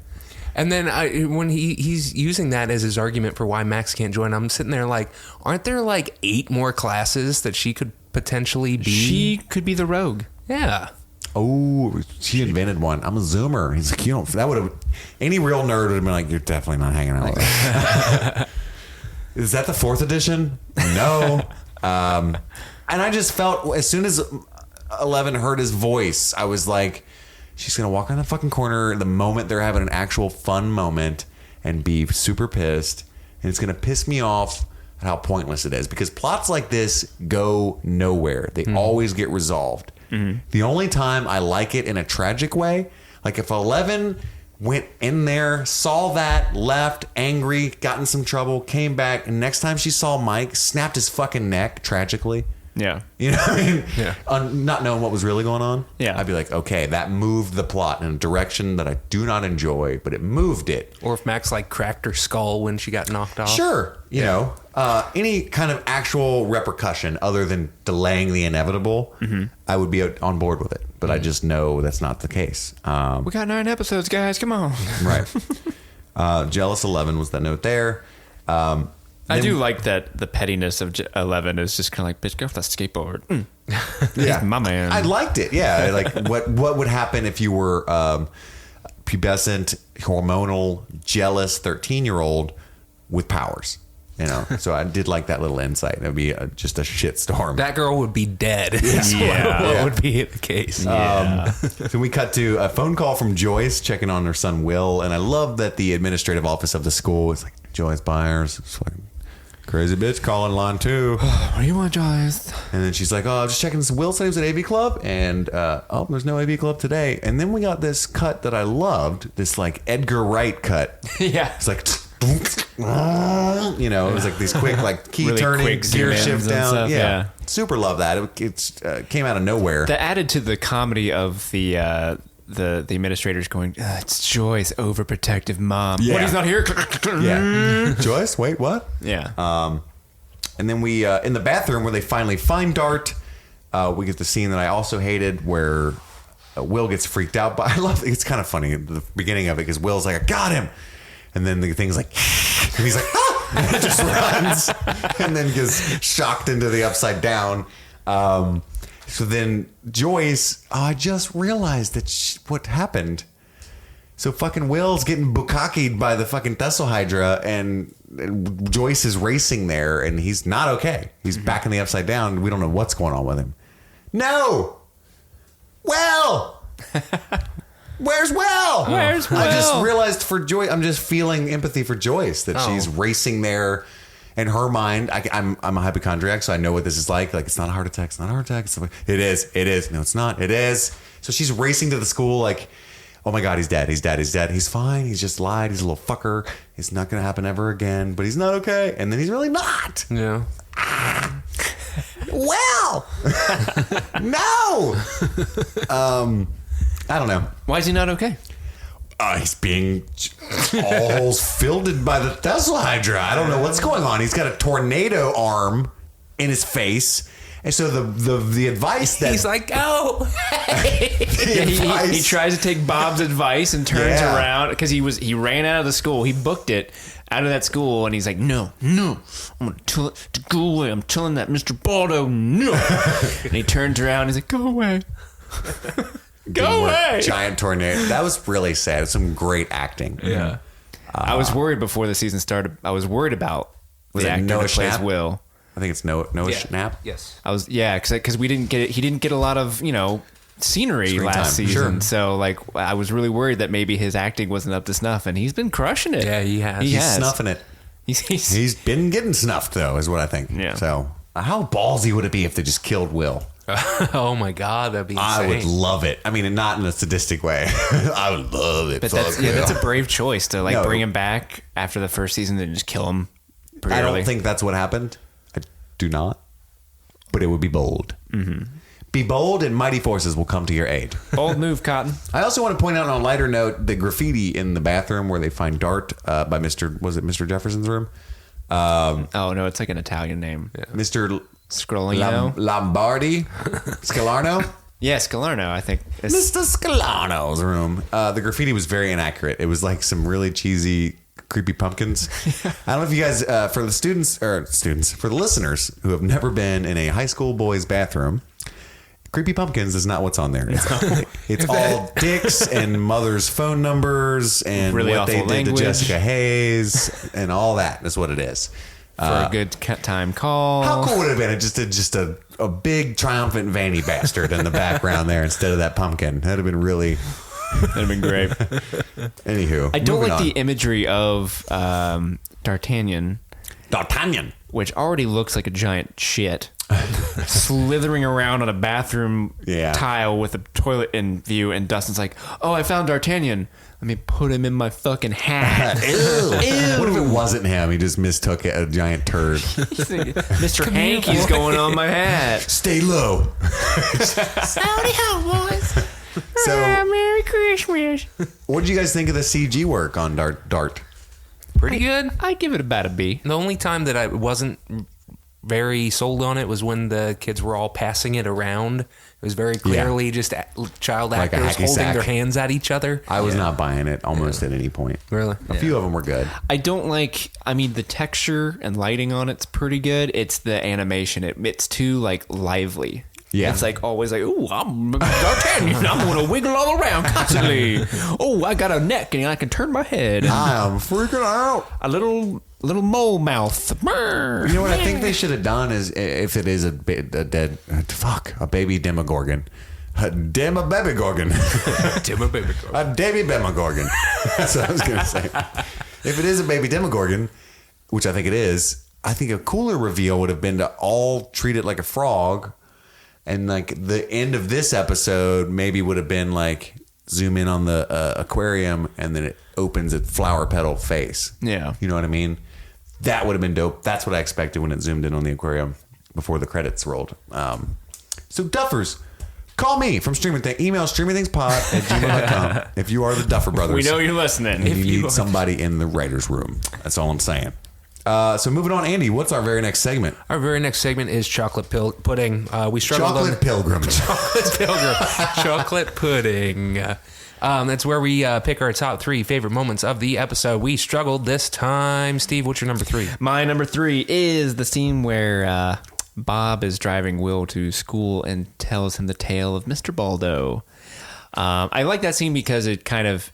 S7: And then when he's using that as his argument for why Max can't join, I'm sitting there like, aren't there like 8 more classes that she could potentially be?
S6: She could be the rogue.
S7: Yeah.
S9: Oh, she invented one. I'm a Zoomer. He's like, you don't. That would have. Any real nerd would have been like, you're definitely not hanging out with us. Is that the 4th edition? No. And I just felt as soon as 11 heard his voice, I was like, she's gonna walk around the fucking corner the moment they're having an actual fun moment and be super pissed, and it's gonna piss me off at how pointless it is because plots like this go nowhere. They always get resolved. The only time I like it in a tragic way, like if 11 went in there, saw that, left, angry, got in some trouble, came back, and next time she saw Mike, snapped his fucking neck tragically.
S6: Yeah.
S9: You know what I mean?
S7: Yeah.
S9: Not knowing what was really going on.
S6: Yeah.
S9: I'd be like, okay, that moved the plot in a direction that I do not enjoy, but it moved it.
S7: Or if Max like cracked her skull when she got knocked off.
S9: Sure. You know, any kind of actual repercussion other than delaying the inevitable, I would be on board with it. But I just know that's not the case.
S6: We got 9 episodes, guys. Come on.
S9: Right. Jealous 11 was the note there.
S6: I do like that the pettiness of 11 is just kind of like, bitch, go off that skateboard.
S9: Yeah,
S6: my man.
S9: I liked it. Yeah, like what would happen if you were pubescent, hormonal, jealous 13-year-old with powers? You know, so I did like that little insight. It would be just a shitstorm.
S7: That girl would be dead.
S6: Yeah.
S7: What would be the case?
S9: So we cut to a phone call from Joyce checking on her son Will, and I love that the administrative office of the school is like, Joyce Byers, it's fucking crazy bitch calling line 2.
S6: What do you want, Joyce?
S9: And then she's like, oh, I'm just checking this. Will said he was at AV Club, and oh, there's no AV Club today. And then we got this cut that I loved, this like Edgar Wright cut.
S6: Yeah.
S9: It's like, you know, it was like these quick like key
S6: Really
S9: turning,
S6: quick
S9: gear
S6: zoom-ins
S9: shift
S6: and
S9: down.
S6: stuff, yeah.
S9: Super love that. It came out of nowhere.
S6: That added to the comedy of the administrators going, it's Joyce, overprotective mom.
S9: Yeah.
S6: What, he's not here?
S9: Yeah. Joyce, wait, what?
S6: Yeah.
S9: And then we, in the bathroom where they finally find Dart, we get the scene that I also hated where Will gets freaked out. But I love it's kind of funny at the beginning of it because Will's like, I got him. And then the thing's like, and he's like, ah! And it just runs. And then gets shocked into the upside down. So then Joyce, I just realized that what happened. So fucking Will's getting bukkakied by the fucking Thessalhydra, and Joyce is racing there, and he's not okay. He's back in the upside down. We don't know what's going on with him. No! Will! Where's Will?
S6: Where's Will?
S9: I just realized for Joyce, I'm just feeling empathy for Joyce, that she's racing there. In her mind, I'm a hypochondriac, so I know what this is like. Like, it's not a heart attack. It's not a heart attack. It is. No, it's not. It is. So she's racing to the school like, oh my God, he's dead. He's fine. He's just lied. He's a little fucker. It's not going to happen ever again, but he's not okay. And then he's really not.
S7: Yeah.
S9: Well, no. I don't know.
S6: Why is he not okay?
S9: He's being all filled by the Thessalhydra. I don't know what's going on. He's got a tornado arm in his face. And so the advice that...
S7: He's like, oh!
S6: He tries to take Bob's advice and turns around because he ran out of the school. He booked it out of that school, and he's like, no, I'm going to tell it to go away. I'm telling that Mr. Baldo, no. And he turns around and he's like, go away. Go away.
S9: Giant tornado. That was really sad. It's some great acting.
S7: Yeah.
S6: I was worried before the season started. I was worried about the actor that plays Will.
S9: I think it's Noah Schnapp.
S7: Yes.
S6: I was because we didn't get it. He didn't get a lot of scenery
S9: Screen
S6: last
S9: time.
S6: season.
S9: Sure.
S6: So like I was really worried that maybe his acting wasn't up to snuff, and he's been crushing it.
S7: Yeah, he has.
S9: He's snuffing it. He's been getting snuffed though, is what I think.
S6: Yeah.
S9: So how ballsy would it be if they just killed Will?
S7: Oh my God, that'd be insane.
S9: I would love it. I mean, not in a sadistic way. I would love it.
S6: But that's a brave choice to bring him back after the first season and just kill him pretty early.
S9: I don't think that's what happened. I do not. But it would be bold. Mm-hmm. Be bold, and mighty forces will come to your aid.
S6: Bold move, Cotton.
S9: I also want to point out on a lighter note the graffiti in the bathroom where they find Dart by Mr. Jefferson's room.
S6: Oh no, it's like an Italian name.
S9: Yeah. Mr.
S6: Scrolino?
S9: Lombardi? Scalarno?
S6: Yeah, Scalarno, I think.
S9: Mr. Scalarno's room. The graffiti was very inaccurate. It was like some really cheesy, creepy pumpkins. I don't know if you guys, for the listeners who have never been in a high school boy's bathroom, creepy pumpkins is not what's on there. It's all dicks and mother's phone numbers and
S6: really
S9: what they did
S6: language.
S9: to Jessica Hayes and all that is what it is.
S6: For a good time call.
S9: How cool would it have been? Just a big triumphant Vanny bastard in the background there instead of that pumpkin. That'd have been really...
S6: That'd have been great.
S9: Anywho,
S6: I don't like the imagery of D'Artagnan, which already looks like a giant shit, slithering around on a bathroom tile with a toilet in view, and Dustin's like, "Oh, I found D'Artagnan. Let me put him in my fucking hat."
S9: Ew. What if it wasn't him? He just mistook it, a giant turd.
S6: Mr. Hanky's going on my hat.
S9: Stay low.
S1: Howdy ho, boys.
S9: So,
S6: Merry Christmas.
S9: what did you guys think of the CG work on Dart?
S7: Pretty good.
S6: I'd give it about a B.
S7: The only time that I wasn't very sold on it was when the kids were all passing it around. It was very clearly just child
S9: Like a
S7: actors
S9: hacky
S7: holding
S9: sack.
S7: their hands at each other.
S9: I was not buying it almost at any point.
S7: Really?
S9: A few of them were good.
S6: I don't like. I mean, the texture and lighting on it's pretty good. It's the animation. It's too lively.
S9: Yeah.
S6: It's always ooh, I'm D'Artagnan. I'm going to wiggle all around constantly. Oh, I got a neck and I can turn my head.
S9: I'm freaking out.
S6: A little mole mouth.
S9: You know what I think they should have done is if it is a baby Demogorgon. A baby Gorgon. A baby Demogorgon. That's what I was going to say. If it is a baby Demogorgon, which I think it is, I think a cooler reveal would have been to all treat it like a frog. And the end of this episode maybe would have been zoom in on the aquarium and then it opens its flower petal face.
S6: Yeah.
S9: You know what I mean? That would have been dope. That's what I expected when it zoomed in on the aquarium before the credits rolled. So Duffers, call me from Streaming Thing. Email streamingthingspod@gmail.com if you are the Duffer Brothers.
S6: We know you're listening.
S9: And you need somebody in the writer's room. That's all I'm saying. So moving on, Andy, what's our very next segment?
S7: Our very next segment is chocolate pudding. We struggled
S9: Chocolate Pilgrim.
S7: Chocolate Pilgrim. Chocolate pudding. That's where we pick our top 3 favorite moments of the episode. We struggled this time. Steve, what's your number 3?
S6: My number 3 is the scene where Bob is driving Will to school and tells him the tale of Mr. Baldo. I like that scene because it kind of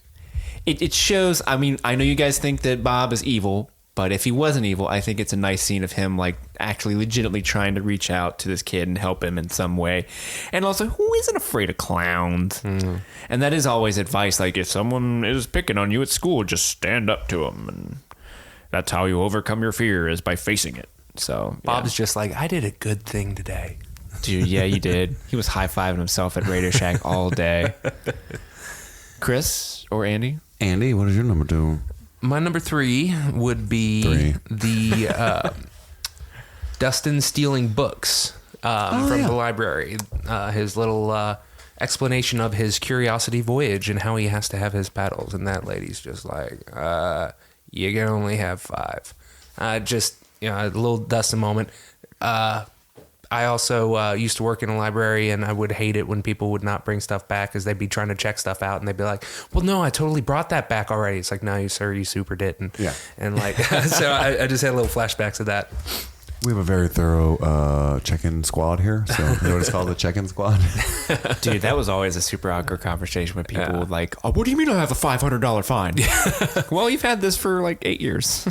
S6: it shows. I mean, I know you guys think that Bob is evil, but if he wasn't evil, I think it's a nice scene of him like actually legitimately trying to reach out to this kid and help him in some way. And also, who isn't afraid of clowns? And that is always advice. Like, if someone is picking on you at school, just stand up to them. And that's how you overcome your fear, is by facing it. So
S7: Bob's just like, I did a good thing today.
S6: Dude, yeah, you did. He was high-fiving himself at Radio Shack all day. Chris or Andy?
S9: Andy, what is your number 2?
S7: My number 3 would be the Dustin stealing books from the library. His little explanation of his curiosity voyage and how he has to have his paddles. And that lady's just like, you can only have 5. Just, a little Dustin moment. I also used to work in a library, and I would hate it when people would not bring stuff back because they'd be trying to check stuff out, and they'd be like, well, no, I totally brought that back already. It's like, no, you sir, you super didn't.
S9: Yeah.
S7: And like, so I just had little flashbacks of that.
S9: We have a very thorough check-in squad here. So, you know what it's called, the check-in squad?
S6: Dude, that was always a super awkward conversation when people would like, oh, what do you mean I have a $500 fine? Well, you've had this for like 8 years.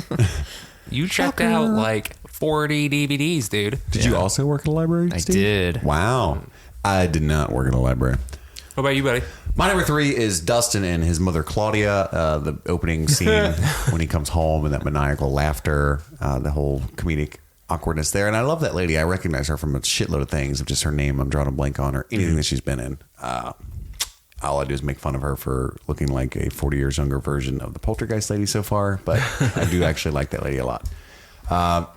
S7: You checked out like 40 DVDs, dude.
S9: Did you also work at a library,
S6: I
S9: Steve?
S6: did.
S9: Wow. I did not work at a library.
S7: What about you, buddy?
S9: My number 3 is Dustin and his mother, Claudia. The opening scene when he comes home and that maniacal laughter, the whole comedic awkwardness there. And I love that lady. I recognize her from a shitload of things, of just her name. I'm drawing a blank on her. Anything that she's been in. All I do is make fun of her for looking like a 40 years younger version of the Poltergeist lady so far. But I do actually like that lady a lot.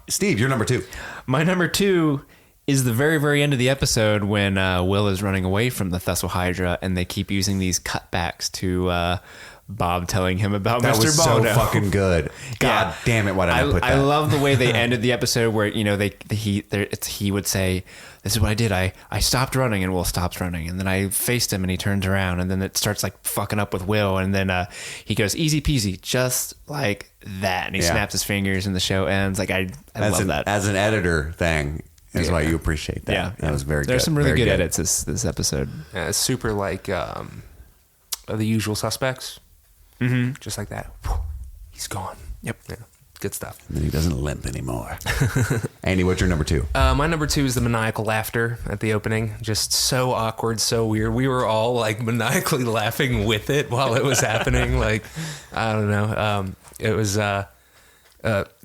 S9: Steve, you're number 2.
S6: My number 2 is the very, very end of the episode when Will is running away from the Thessal Hydra, and they keep using these cutbacks to Bob telling him about
S9: that
S6: Mr.
S9: was
S6: Baldo.
S9: so fucking good. God damn it! Why did I put that?
S6: I love the way they ended the episode where he would say, "This is what I did. I stopped running," and Will stops running, and then I faced him, and he turns around, and then it starts like fucking up with Will, and then he goes easy peasy, just like that, and he snaps his fingers, and the show ends. Like I love that
S9: as an editor thing. Is why you appreciate that.
S6: Yeah,
S9: that was very good.
S6: There's some really good edits this episode.
S7: Yeah, it's super like The Usual Suspects. Mm-hmm. Just like that. He's gone.
S6: Yep.
S7: Yeah. Good stuff.
S9: And then he doesn't limp anymore. Andy, what's your number 2?
S7: My number 2 is the maniacal laughter at the opening. Just so awkward, so weird. We were all like maniacally laughing with it while it was happening. Like, I don't know. It was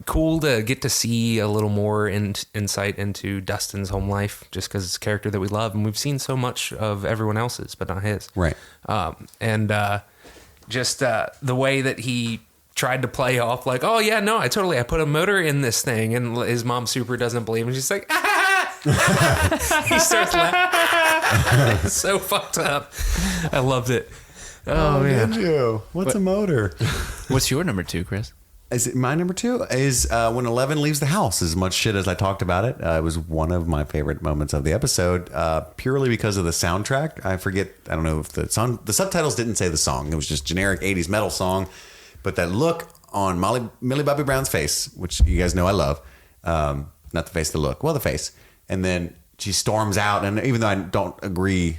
S7: cool to get to see a little more insight into Dustin's home life, just because it's a character that we love, and we've seen so much of everyone else's, but not his.
S9: Right.
S7: Just the way that he tried to play off like, oh yeah, no, I put a motor in this thing, and his mom super doesn't believe him. She's like, he starts laughing. It's so fucked up. I loved it. Oh man.
S9: Did you? What's a motor?
S6: What's your number 2, Chris?
S9: Is it my number 2? Is when 11 leaves the house. As much shit as I talked about it, it was one of my favorite moments of the episode, purely because of the soundtrack. I don't know if the subtitles didn't say the song. It was just generic 80s metal song. But that look on Millie Bobby Brown's face, which you guys know I love, not the face, the look. Well, the face. And then she storms out. And even though I don't agree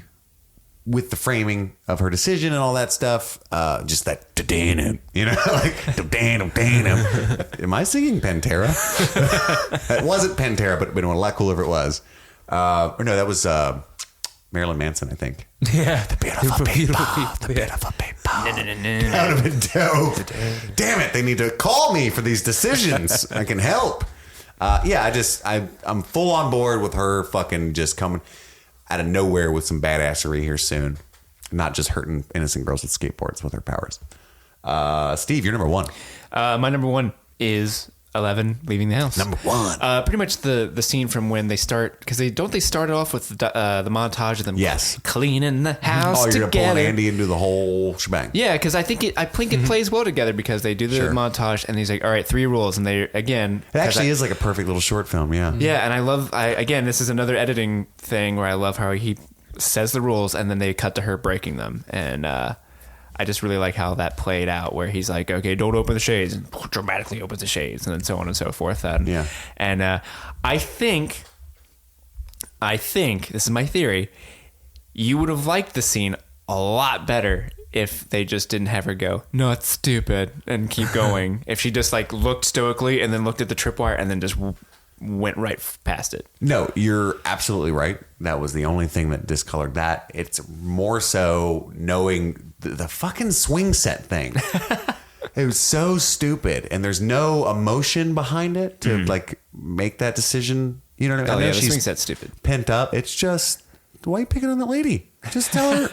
S9: with the framing of her decision and all that stuff, just that da-da-da, you know, like da-da-da-da. Am I singing Pantera? It wasn't Pantera, but it would have been a lot cooler if it was. Or no, that was Marilyn Manson, I think.
S7: Yeah,
S9: the beautiful people. The beautiful people. That would have been dope. Damn it! They need to call me for these decisions. I can help. I'm full on board with her fucking just coming out of nowhere with some badassery here soon. Not just hurting innocent girls with skateboards with her powers. Steve, you're number 1.
S6: My number 1 is 11 leaving the house.
S9: Number 1.
S6: Pretty much the scene from when they start, because they start off with the montage of them cleaning the house
S9: you're
S6: together.
S9: Gonna pull Andy into the whole shebang.
S6: Yeah, because I think it plays well together, because they do the montage, and he's like, all right, 3 rules, and they again.
S9: It actually is like a perfect little short film. Yeah.
S6: Yeah, and again, this is another editing thing where I love how he says the rules, and then they cut to her breaking them, and I just really like how that played out, where he's like, okay, don't open the shades, and dramatically opens the shades, and then so on and so forth. And I think this is my theory, you would have liked the scene a lot better if they just didn't have her go, no, it's stupid, and keep going. If she just like looked stoically and then looked at the tripwire and then just went right past it.
S9: No, you're absolutely right. That was the only thing that discolored that. It's more so knowing the fucking swing set thing. It was so stupid, and there's no emotion behind it to like make that decision. You know what I mean?
S6: Oh,
S9: I know
S6: yeah, the
S9: she's
S6: swing set's stupid.
S9: Pent up. It's just, why are you picking on that lady? Just tell her.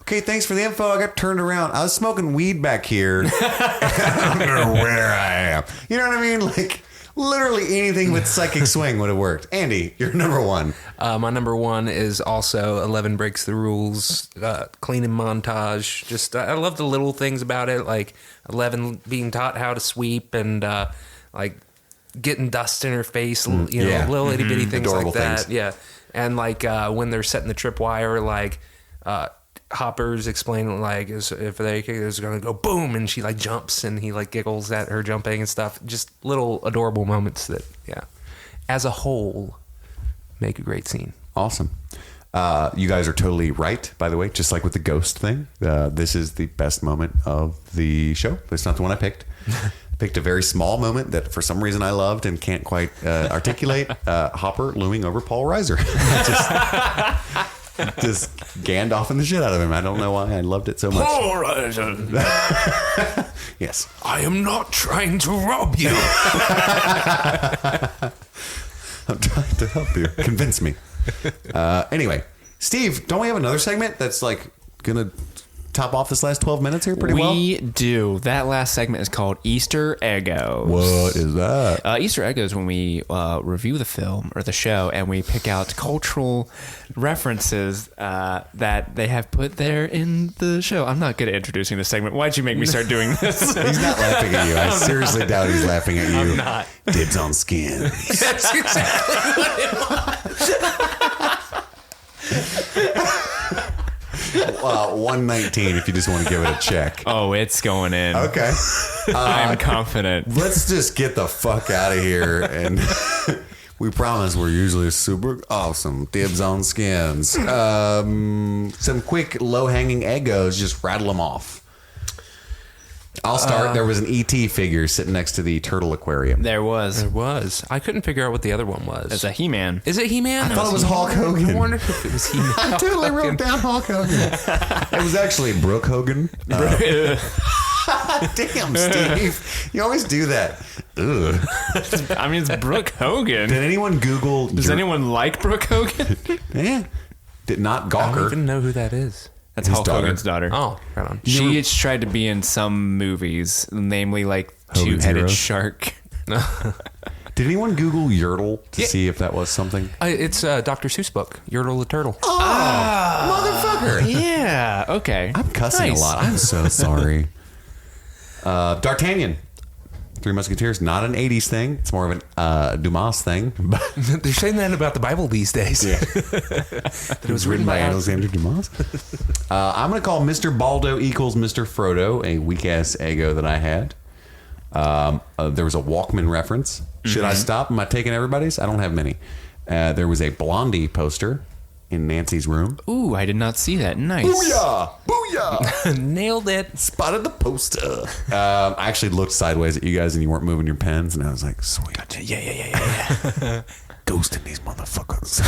S9: Okay, thanks for the info. I got turned around. I was smoking weed back here. I don't know where I am. You know what I mean? Like, literally anything with psychic swing would have worked. Andy, you're number one.
S7: My number one is also 11 Breaks the Rules, cleaning montage. Just, I love the little things about it, like 11 being taught how to sweep and like getting dust in her face, you know, little itty bitty things
S9: Adorable
S7: like that.
S9: things.
S7: Yeah. And like when they're setting the tripwire, like Hopper's explaining like if they is going to go boom, and she like jumps and he like giggles at her jumping and stuff. Just little adorable moments that, yeah, as a whole, make a great scene.
S9: Awesome. You guys are totally right, by the way, just like with the ghost thing. This is the best moment of the show. It's not the one I picked. I picked a very small moment that for some reason I loved and can't quite articulate. Hopper looming over Paul Reiser. just Gandalfing the shit out of him. I don't know why. I loved it so much.
S7: Paul Reiser.
S9: Yes.
S7: I am not trying to rob you.
S9: I'm trying to help you. Convince me. Anyway, Steve, don't we have another segment that's like gonna top off this last 12 minutes here pretty well?
S6: We do. That last segment is called Easter Eggos.
S9: What is that?
S6: Easter Eggos is when we review the film or the show and we pick out cultural references that they have put there in the show. I'm not good at introducing this segment. Why'd you make me start doing this?
S9: He's not laughing at you. I seriously doubt he's laughing at you.
S6: I'm not.
S9: Dibs on skin.
S7: That's exactly what it was.
S9: 119 if you just want to give it a check.
S6: Oh, it's going in.
S9: Okay.
S6: I'm confident.
S9: Let's just get the fuck out of here. And we promise we're usually super awesome. Dibs on skins. Some quick low-hanging Eggos. Just rattle them off. I'll start. There was an E.T. figure sitting next to the turtle aquarium.
S6: There was.
S7: There was. I couldn't figure out what the other one was.
S6: It's a He-Man.
S7: Is it He-Man?
S9: I thought it was Hulk Hogan.
S7: I wondered if it was He-Man.
S9: I totally wrote down Hulk Hogan. It was actually Brooke Hogan. Damn, Steve. You always do that. Ugh.
S6: I mean, it's Brooke Hogan.
S9: Did anyone Google...
S6: Does anyone like Brooke Hogan?
S9: Yeah. Did not
S7: I don't
S9: Gawker.
S7: even know who that is.
S6: That's
S9: His
S6: Hulk
S9: daughter.
S6: Hogan's daughter.
S7: Oh, right on.
S6: She has tried to be in some movies, namely like
S9: Hogan's
S6: Two-Headed
S9: Heroes?
S6: Shark.
S9: Did anyone Google Yertle to see if that was something?
S7: It's a Dr. Seuss book, Yertle the Turtle.
S9: Motherfucker.
S6: Yeah, okay.
S9: I'm cussing
S6: Nice.
S9: a lot. I'm so sorry. D'Artagnan. Three Musketeers. Not an 80s thing. It's more of an Dumas thing. But
S7: They're saying that about the Bible these days.
S9: yeah.
S7: That it was written by
S9: Alexander Dumas. I'm going to call Mr. Baldo equals Mr. Frodo a weak-ass Eggo that I had. There was a Walkman reference. Should I stop? Am I taking everybody's? I don't have many. There was a Blondie poster in Nancy's room.
S6: Ooh, I did not see that. Nice.
S9: Booyah! Booyah!
S7: Nailed it.
S9: Spotted the poster. I actually looked sideways at you guys and you weren't moving your pens, and I was like, sweet.
S6: Yeah.
S9: Ghosting these motherfuckers.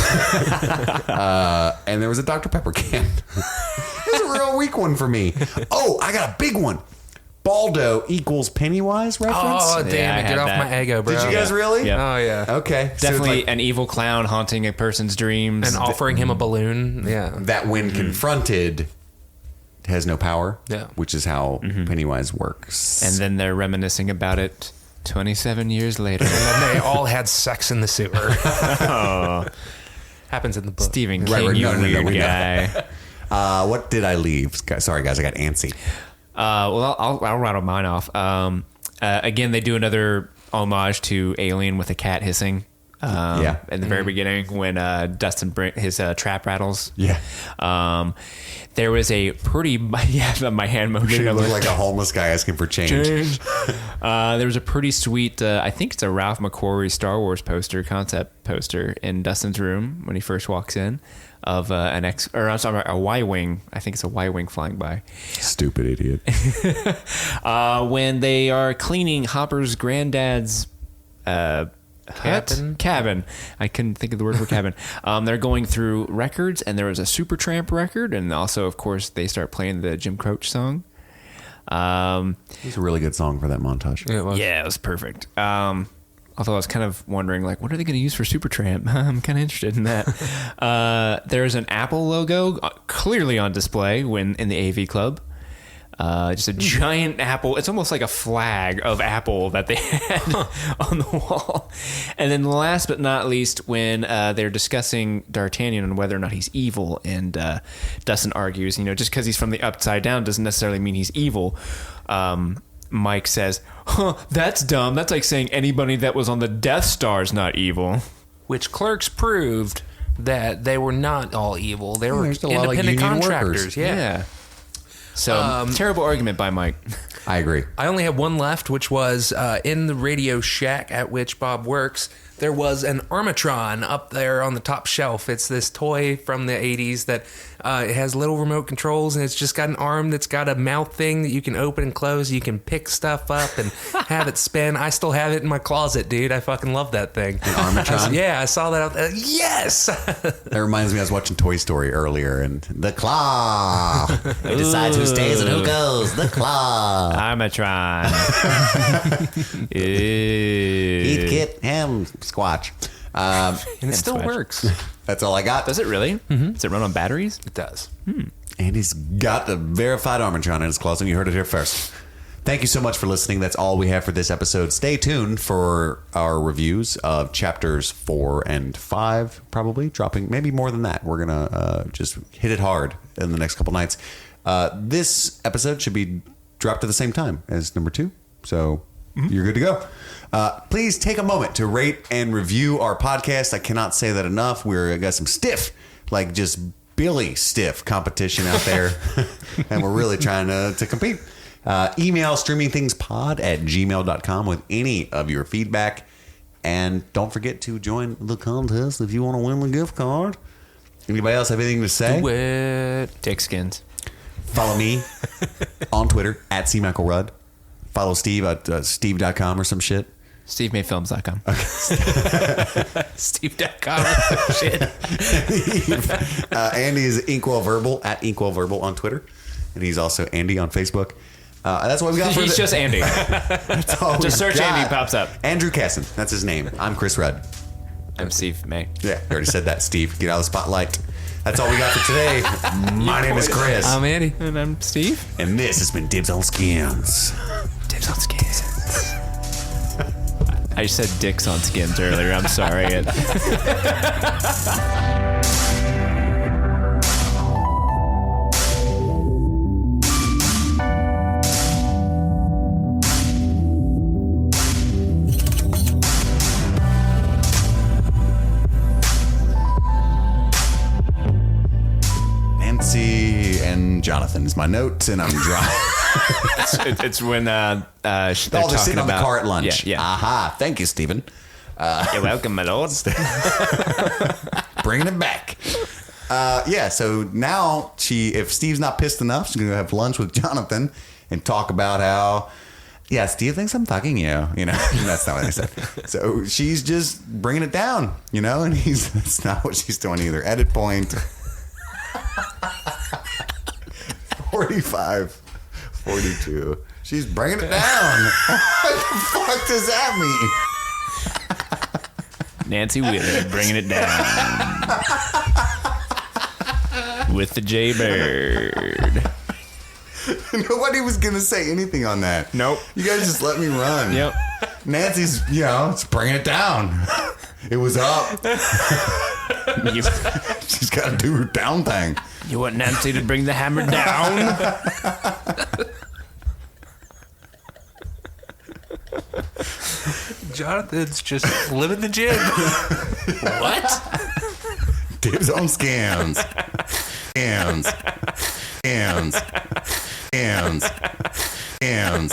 S9: And there was a Dr. Pepper can. It was a real weak one for me. Oh, I got a big one. Baldo equals Pennywise reference?
S7: Oh,
S6: Yeah,
S7: damn
S6: I
S7: it. Get
S6: had
S7: off
S6: that.
S7: my ego, bro.
S9: Did you guys really?
S6: Yeah.
S7: Oh, yeah.
S9: Okay. so
S6: Definitely
S9: like
S6: an evil clown haunting a person's dreams.
S7: And offering him a balloon. Yeah.
S9: that when confronted has no power,
S7: Yeah.
S9: which is how Pennywise works.
S6: And then they're reminiscing about it 27 years later.
S7: And they all had sex in the sewer. Happens in the book.
S6: Stephen
S9: Right,
S6: King,
S9: right,
S6: you
S9: no, no, no,
S6: weird
S9: we know.
S6: guy.
S9: What did I leave? Sorry, guys, I got antsy.
S6: Well, I'll rattle mine off. Again, they do another homage to Alien with a cat hissing. In the very beginning, when Dustin his trap rattles.
S9: Yeah.
S6: There was a pretty my hand motion.
S9: It looked like a homeless guy asking for change.
S6: There was a pretty sweet. I think it's a Ralph McQuarrie Star Wars concept poster in Dustin's room when he first walks in, of a Y-wing. I think it's a Y-wing flying by.
S9: Stupid idiot.
S6: When they are cleaning Hopper's granddad's cabin. I couldn't think of the word for cabin. They're going through records, and there was a Supertramp record, and also, of course, they start playing the Jim Croce song.
S9: It was a really good song for that montage.
S6: Yeah, it was perfect. Although I was kind of wondering, like, what are they going to use for Supertramp? I'm kind of interested in that. There's an Apple logo clearly on display in the AV Club. Just a giant apple. It's almost like a flag of Apple that they had on the wall. And then last but not least, when they're discussing D'Artagnan and whether or not he's evil, and Dustin argues, just because he's from the Upside Down doesn't necessarily mean he's evil. Mike says, that's dumb. That's like saying anybody that was on the Death Star is not evil.
S7: Which Clerks proved that they were not all evil. They were
S9: there's a lot of
S7: independent
S9: union
S7: contractors.
S9: workers.
S7: Yeah.
S6: So, terrible argument by Mike.
S9: I agree.
S7: I only have one left, which was in the Radio Shack at which Bob works. There was an Armatron up there on the top shelf. It's this toy from the 80s that it has little remote controls, and it's just got an arm that's got a mouth thing that you can open and close. You can pick stuff up and have it spin. I still have it in my closet, dude. I fucking love that thing.
S9: An Armatron?
S7: Yeah, I saw that out there. Yes!
S9: That reminds me, I was watching Toy Story earlier, and the claw. Who decides who stays and who goes? The claw.
S6: Armatron.
S9: Eat, Kit, ham, squatch.
S7: And it still
S6: Swatch.
S7: works.
S9: That's all I got.
S6: Does it really? Mm-hmm. Does it run on batteries?
S7: It does.
S9: And he's got the verified Armatron in his closet. You heard it here first. Thank you so much for listening. That's all we have for this episode. Stay tuned for our reviews of chapters 4 and 5, probably dropping maybe more than that. We're going to just hit it hard in the next couple nights. This episode should be dropped at the same time as number 2. So you're good to go. Please take a moment to rate and review our podcast. I cannot say that enough. We're got some stiff, like just Billy stiff competition out there. And we're really trying to compete. Email streamingthingspod@gmail.com with any of your feedback. And don't forget to join the contest if you want to win the gift card. Anybody else have anything to say?
S7: Do it.
S6: Dick skins.
S9: Follow me on Twitter @CMichaelRudd. Follow Steve at steve.com or some shit.
S6: SteveMadeFilms.com.
S7: Steve.com. Shit.
S9: Andy is Inkwellverbal @InkwellVerbal on Twitter. And he's also Andy on Facebook. That's what we got for
S6: He's just Andy.
S9: That's all
S6: Just
S9: we
S6: search
S9: got.
S6: Andy, pops up.
S9: Andrew Casson. That's his name. I'm Chris Rudd.
S6: I'm Steve May.
S9: Yeah, I already said that, Steve. Get out of the spotlight. That's all we got for today. My name is Chris.
S7: I'm Andy.
S6: And I'm Steve.
S9: And this has been Dibs on Skins.
S6: Dibs on skins. I said dicks on skins earlier. I'm sorry.
S9: Nancy and Jonathan is my note, and I'm dry.
S6: It's when they're
S9: They're
S6: talking
S9: sitting on the
S6: about
S9: car at lunch.
S6: Yeah.
S9: Aha. Thank you, Stephen.
S6: You're welcome, my lord.
S9: Bringing it back. So now if Steve's not pissed enough, she's going to have lunch with Jonathan and talk about how, Steve thinks I'm fucking you. That's not what I said. So she's just bringing it down, and that's not what she's doing either. Edit point. 45, 42. She's bringing it down. What the fuck does that mean?
S6: Nancy Wheeler bringing it down with the Jaybird.
S9: Nobody was going to say anything on that.
S6: Nope.
S9: You guys just let me run.
S6: Yep.
S9: Nancy's, it's bringing it down. It was up. She's got to do her down thing.
S6: You want Nancy to bring the hammer down?
S7: Jonathan's just living the gym.
S6: What?
S9: Dibs on scans. Scans. Scans. Scans. Scans.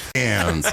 S9: Scans.